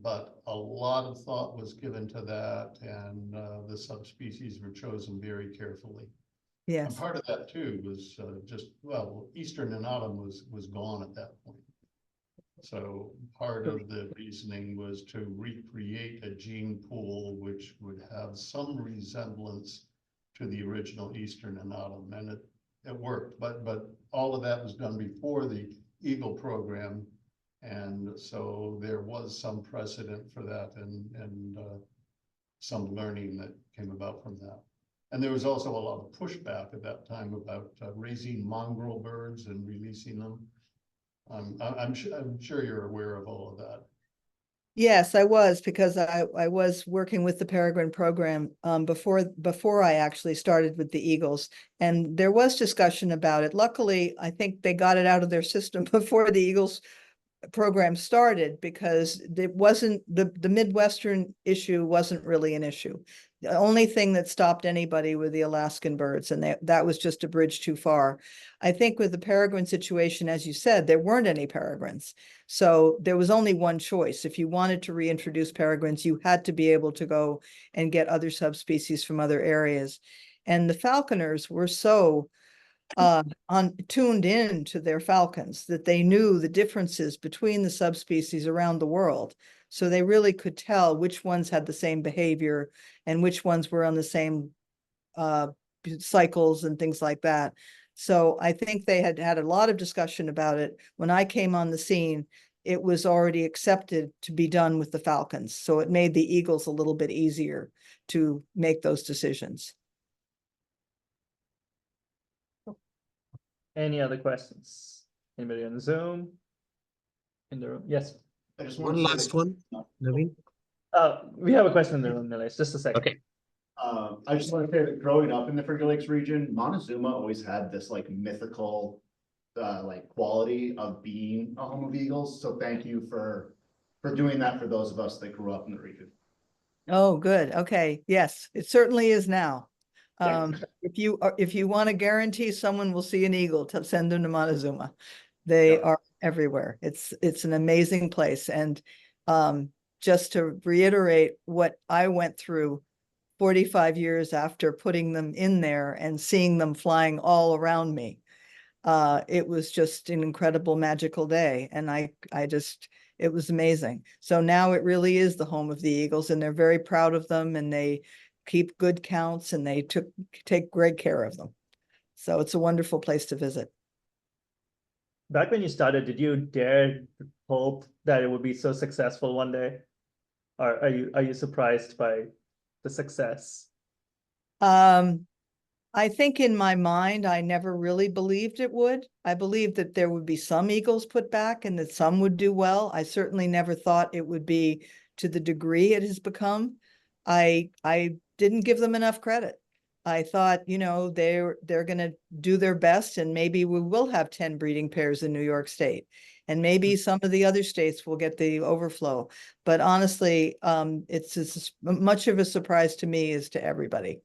But a lot of thought was given to that, and the subspecies were chosen very carefully. And Yes. part of that too was Eastern Annatum was gone at that point. So part of the reasoning was to recreate a gene pool which would have some resemblance to the original Eastern Annatum, and it worked. But all of that was done before the Eagle program. And so there was some precedent for that, and some learning that came about from that. And there was also a lot of pushback at that time about raising mongrel birds and releasing them. I'm sure you're aware of all of that. Yes, I was, because I was working with the peregrine program before I actually started with the Eagles, and there was discussion about it. Luckily, I think they got it out of their system before the Eagles program started, because it wasn't the Midwestern issue wasn't really an issue. The only thing that stopped anybody were the Alaskan birds, and that was just a bridge too far. I think with the peregrine situation, as you said, there weren't any peregrines. So there was only one choice. If you wanted to reintroduce peregrines, you had to be able to go and get other subspecies from other areas. And the falconers were so tuned in to their falcons that they knew the differences between the subspecies around the world. So they really could tell which ones had the same behavior and which ones were on the same cycles and things like that. So I think they had had a lot of discussion about it. When I came on the scene, it was already accepted to be done with the falcons. So it made the Eagles a little bit easier to make those decisions. Any other questions? Anybody on Zoom? in the room? Yes. I just One want to say last that, one, Naveen. We have a question in the room, Nilesh. Just a second. Okay. I just want to say that growing up in the Finger Lakes region, Montezuma always had this like mythical, like quality of being a home of eagles. So thank you for doing that for those of us that grew up in the region. Oh, good. Okay. Yes, it certainly is now. Yeah. If you want to guarantee someone will see an eagle, to send them to Montezuma. They Yeah. are everywhere. It's an amazing place. And just to reiterate what I went through 45 years after putting them in there and seeing them flying all around me, it was just an incredible, magical day. And it was amazing. So now it really is the home of the eagles, and they're very proud of them, and they keep good counts, and they take great care of them. So it's a wonderful place to visit. Back when you started, did you dare hope that it would be so successful one day? Or are you surprised by the success? I think in my mind, I never really believed it would. I believed that there would be some eagles put back and that some would do well. I certainly never thought it would be to the degree it has become. I didn't give them enough credit. I thought, they're going to do their best, and maybe we will have 10 breeding pairs in New York State, and maybe some of the other states will get the overflow. But honestly, it's as much of a surprise to me as to everybody.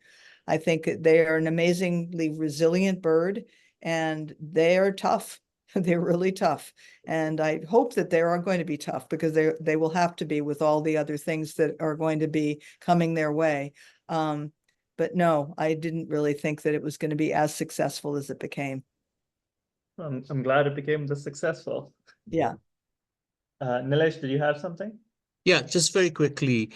I think they are an amazingly resilient bird, and they are tough. They're really tough. And I hope that they are going to be tough, because they will have to be with all the other things that are going to be coming their way. But no, I didn't really think that it was going to be as successful as it became. I'm glad it became this successful. Yeah. Nilesh, did you have something? Yeah, just very quickly.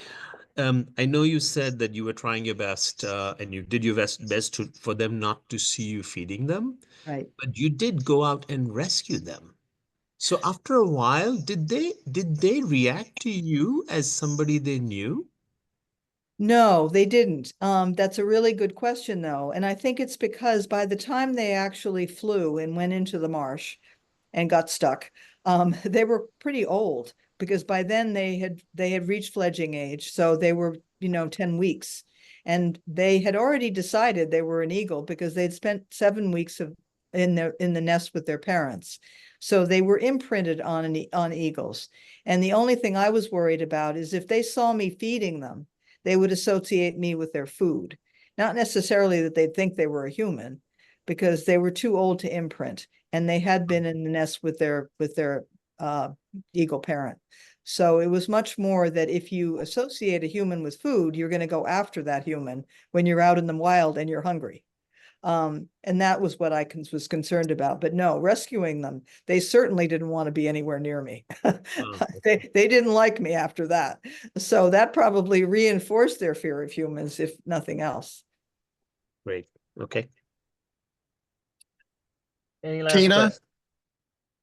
I know you said that you were trying your best, and you did your best for them not to see you feeding them, Right. but you did go out and rescue them. So after a while, did they react to you as somebody they knew? No, they didn't. That's a really good question, though. And I think it's because by the time they actually flew and went into the marsh and got stuck, they were pretty old, because by then they had reached fledging age. So they were, 10 weeks. And they had already decided they were an eagle, because they'd spent 7 weeks in the nest with their parents. So they were imprinted on eagles. And the only thing I was worried about is if they saw me feeding them, they would associate me with their food. Not necessarily that they'd think they were a human, because they were too old to imprint, and they had been in the nest with their eagle parent. So it was much more that if you associate a human with food, you're going to go after that human when you're out in the wild and you're hungry. And that was what I was concerned about. But no, rescuing them, they certainly didn't want to be anywhere near me. Oh, They didn't like me after that. So that probably reinforced their fear of humans, if nothing else. great. Okay. Any last Tina, questions?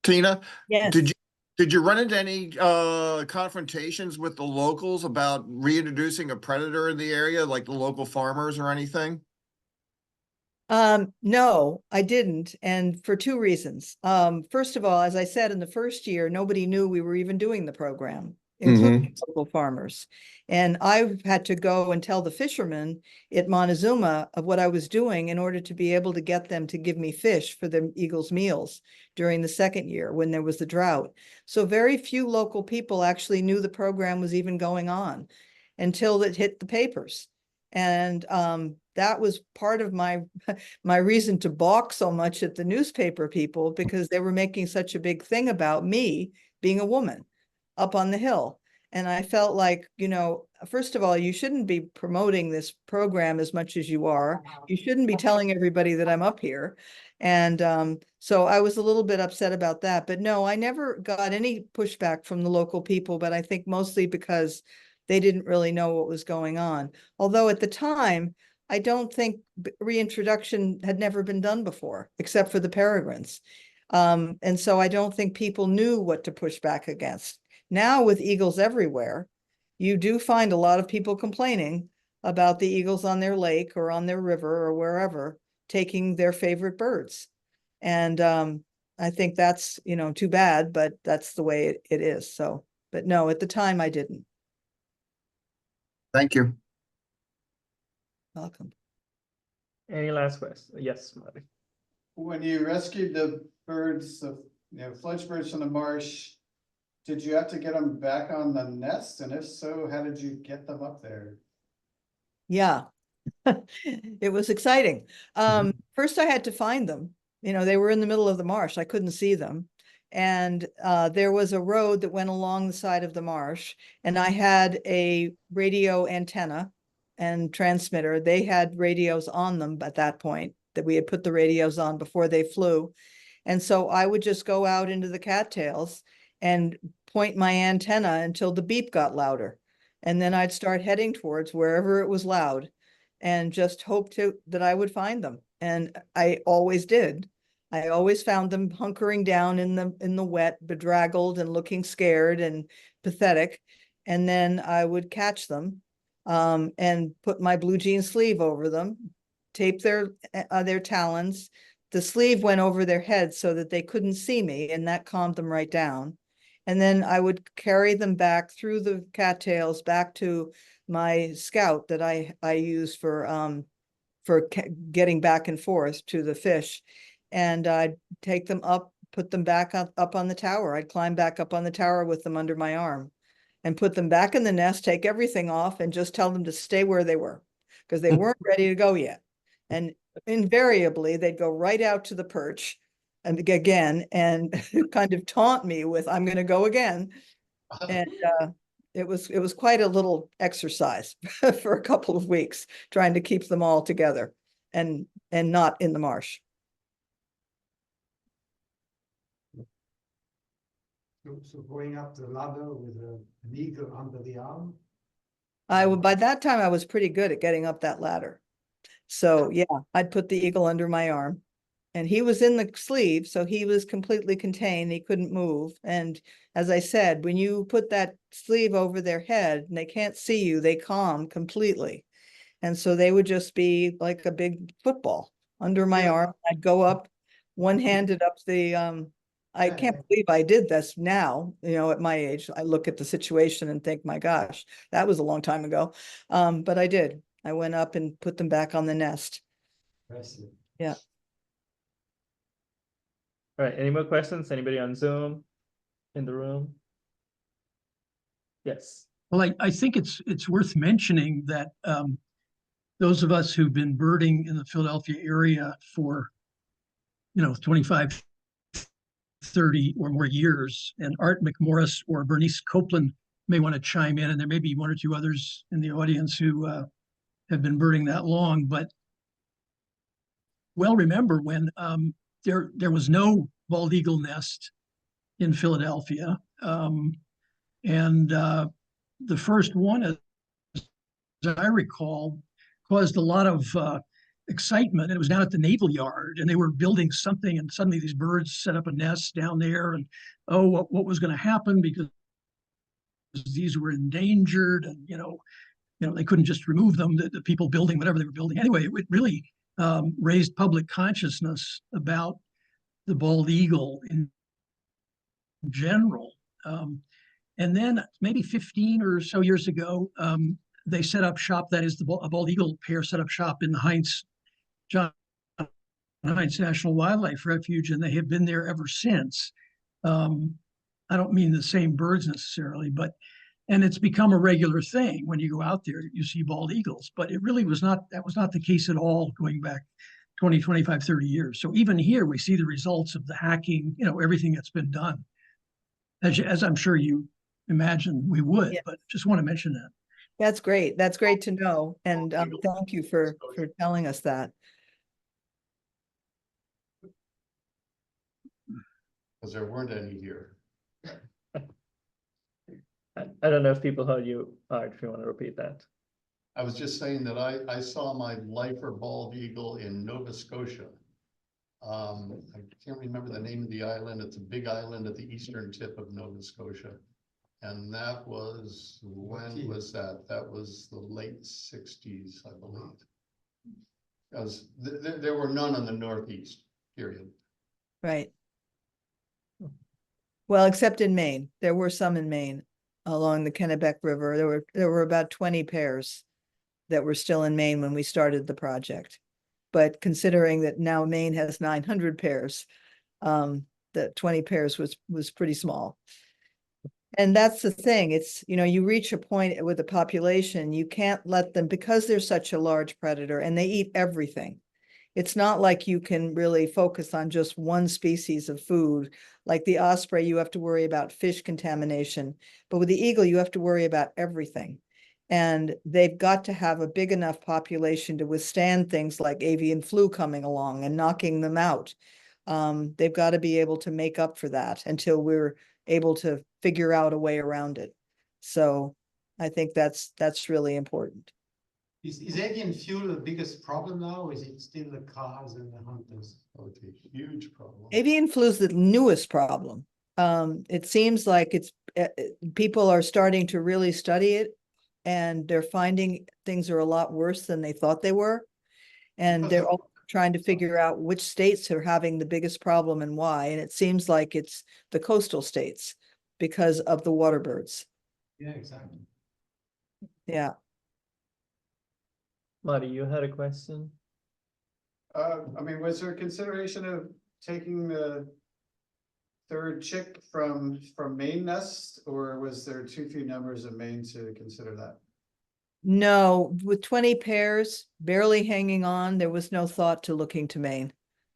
Tina, Yes. did you run into any confrontations with the locals about reintroducing a predator in the area, like the local farmers or anything? No, I didn't. And for two reasons. First of all, as I said, in the first year, nobody knew we were even doing the program, including local farmers. And I had to go and tell the fishermen at Montezuma of what I was doing in order to be able to get them to give me fish for the eagles' meals during the second year when there was the drought. So very few local people actually knew the program was even going on until it hit the papers. And that was part of my reason to balk so much at the newspaper people, because they were making such a big thing about me being a woman up on the hill. And I felt like, first of all, you shouldn't be promoting this program as much as you are. You shouldn't be telling everybody that I'm up here. And so I was a little bit upset about that. But no, I never got any pushback from the local people, but I think mostly because they didn't really know what was going on. Although at the time, I don't think reintroduction had never been done before, except for the peregrines. And so I don't think people knew what to push back against. Now with eagles everywhere, you do find a lot of people complaining about the eagles on their lake or on their river or wherever taking their favorite birds. And I think that's, you know, too bad, but that's the way it is. So, but no, at the time I didn't. Thank you. Welcome. Any last question? Yes, Marty. When you rescued the birds, fledged birds from the marsh, did you have to get them back on the nest? And if so, how did you get them up there? Yeah. It was exciting. First I had to find them. You know, they were in the middle of the marsh. I couldn't see them. And there was a road that went along the side of the marsh, and I had a radio antenna and transmitter. They had radios on them at that point, that we had put the radios on before they flew. And so I would just go out into the cattails and point my antenna until the beep got louder. And then I'd start heading towards wherever it was loud and just hope that I would find them. And I always did. I always found them hunkering down in the wet, bedraggled and looking scared and pathetic. And then I would catch them and put my blue jean sleeve over them, tape their talons. The sleeve went over their heads so that they couldn't see me, and that calmed them right down. And then I would carry them back through the cattails back to my scout that I use for getting back and forth to the fish. And I'd take them up, put them back up on the tower. I'd climb back up on the tower with them under my arm and put them back in the nest, take everything off and just tell them to stay where they were because they weren't ready to go yet. And invariably they'd go right out to the perch and again and kind of taunt me with, I'm going to go again. And it was quite a little exercise for a couple of weeks trying to keep them all together and not in the marsh. So going up the ladder with an eagle under the arm? By that time I was pretty good at getting up that ladder. So yeah, I'd put the eagle under my arm and he was in the sleeve. So he was completely contained. He couldn't move. And as I said, when you put that sleeve over their head and they can't see you, they calm completely. And so they would just be like a big football under my arm. I'd go up one-handed up the, I can't believe I did this now, you know, at my age. I look at the situation and think, my gosh, that was a long time ago. But I did. I went up and put them back on the nest. Yeah. All right, any more questions? Anybody on Zoom in the room? Yes. Well, I think it's worth mentioning that those of us who've been birding in the Philadelphia area for, 25, 30 or more years, and Art McMorris or Bernice Copeland may want to chime in, and there may be one or two others in the audience who have been birding that long, but well, remember when there was no bald eagle nest in Philadelphia, and the first one, as I recall, caused a lot of excitement. It was down at the Naval Yard, and they were building something, and suddenly these birds set up a nest down there, and what was going to happen because these were endangered, and they couldn't just remove them. The people building whatever they were building anyway, it really raised public consciousness about the bald eagle in general. And then maybe 15 or so years ago, they set up shop. That is, a bald eagle pair set up shop in the John Heinz National Wildlife Refuge, and they have been there ever since. I don't mean the same birds necessarily, and it's become a regular thing. When you go out there, you see bald eagles, but it really was not the case at all going back 20, 25, 30 years. So even here, we see the results of the hacking, everything that's been done. As I'm sure you imagine we would, yeah. But just want to mention that. That's great. That's great to know. And thank you for telling us that. Because there weren't any here. I don't know if people heard you, Art, if you want to repeat that. I was just saying that I saw my lifer bald eagle in Nova Scotia. I can't remember the name of the island. It's a big island at the eastern tip of Nova Scotia. And that was, when was that? That was the late 60s, I believe. Because there were none in the Northeast, period. Right. Well, except in Maine. There were some in Maine along the Kennebec River. There were about 20 pairs that were still in Maine when we started the project. But considering that now Maine has 900 pairs, the 20 pairs was pretty small. And that's the thing. It's, you reach a point with the population, you can't let them, because they're such a large predator and they eat everything. It's not like you can really focus on just one species of food. Like the osprey, you have to worry about fish contamination, but with the eagle, you have to worry about everything. And they've got to have a big enough population to withstand things like avian flu coming along and knocking them out. They've got to be able to make up for that until we're able to figure out a way around it. So I think that's really important. Is avian fuel the biggest problem now, or is it still the cars and the hunters? Oh, it's a huge problem. Avian flu is the newest problem. It seems like people are starting to really study it, and they're finding things are a lot worse than they thought they were. And Because they're of- all trying to figure out which states are having the biggest problem and why. And it seems like it's the coastal states because of the water birds. Yeah, exactly. Yeah. Marty, you had a question? I mean, was there consideration of taking the third chick from main nest, or was there too few numbers of main to consider that? No, with 20 pairs barely hanging on, there was no thought to looking to Maine.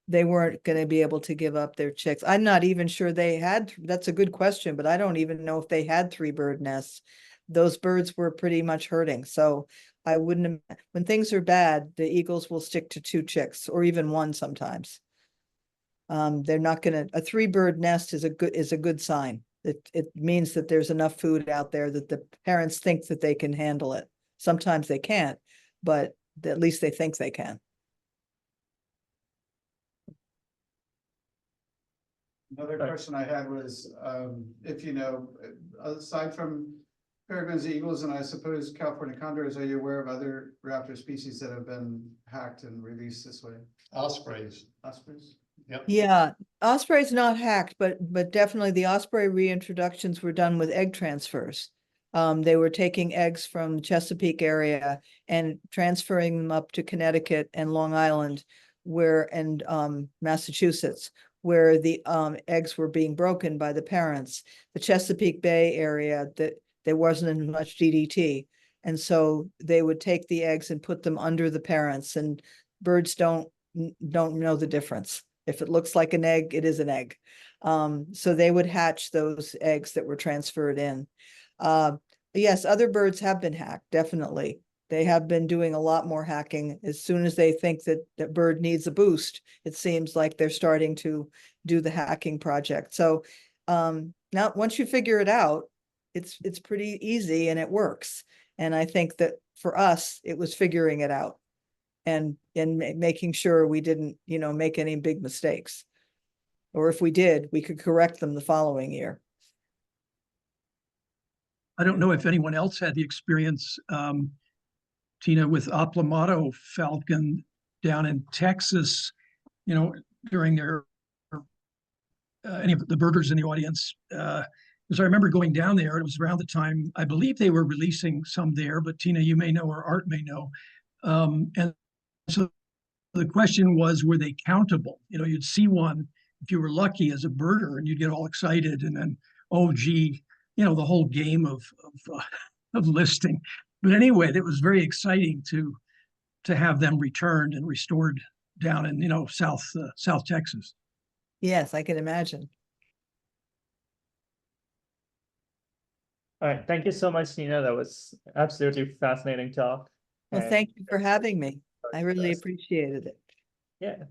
They weren't going to be able to give up their chicks. I'm not even sure they had, that's a good question, but I don't even know if they had 3 bird nests. Those birds were pretty much hurting. So I wouldn't, when things are bad, the eagles will stick to 2 chicks or even 1 sometimes. They're not going to, a 3 bird nest is a good sign. It means that there's enough food out there that the parents think that they can handle it. Sometimes they can't, but at least they think they can. Another Right. question I had was, if aside from peregrines, eagles, and I suppose California condors, are you aware of other raptor species that have been hacked and released this way? Ospreys, Ospreys? yep. Yeah, osprey's not hacked, but definitely the osprey reintroductions were done with egg transfers. They were taking eggs from Chesapeake area and transferring them up to Connecticut and Long Island, and Massachusetts, where the eggs were being broken by the parents. The Chesapeake Bay area, that there wasn't much DDT, and so they would take the eggs and put them under the parents, and birds don't know the difference. If it looks like an egg, it is an egg. So they would hatch those eggs that were transferred in. Yes, other birds have been hacked, definitely. They have been doing a lot more hacking. As soon as they think that that bird needs a boost, it seems like they're starting to do the hacking project. So now once you figure it out, it's pretty easy and it works. And I think that for us, it was figuring it out and making sure we didn't, make any big mistakes. Or if we did, we could correct them the following year. I don't know if anyone else had the experience, Tina, with Aplamato falcon down in Texas, during their, any of the birders in the audience. Because I remember going down there, it was around the time, I believe they were releasing some there, but Tina, you may know, or Art may know. And so the question was, were they countable? You'd see one if you were lucky as a birder and you'd get all excited, and then, oh, gee, the whole game of listing. But anyway, it was very exciting to have them returned and restored down in South Texas. Yes, I can imagine. All right, thank you so much, Nina. That was absolutely fascinating talk. Well, And thank you for having me. I really Yes. appreciated it. yeah,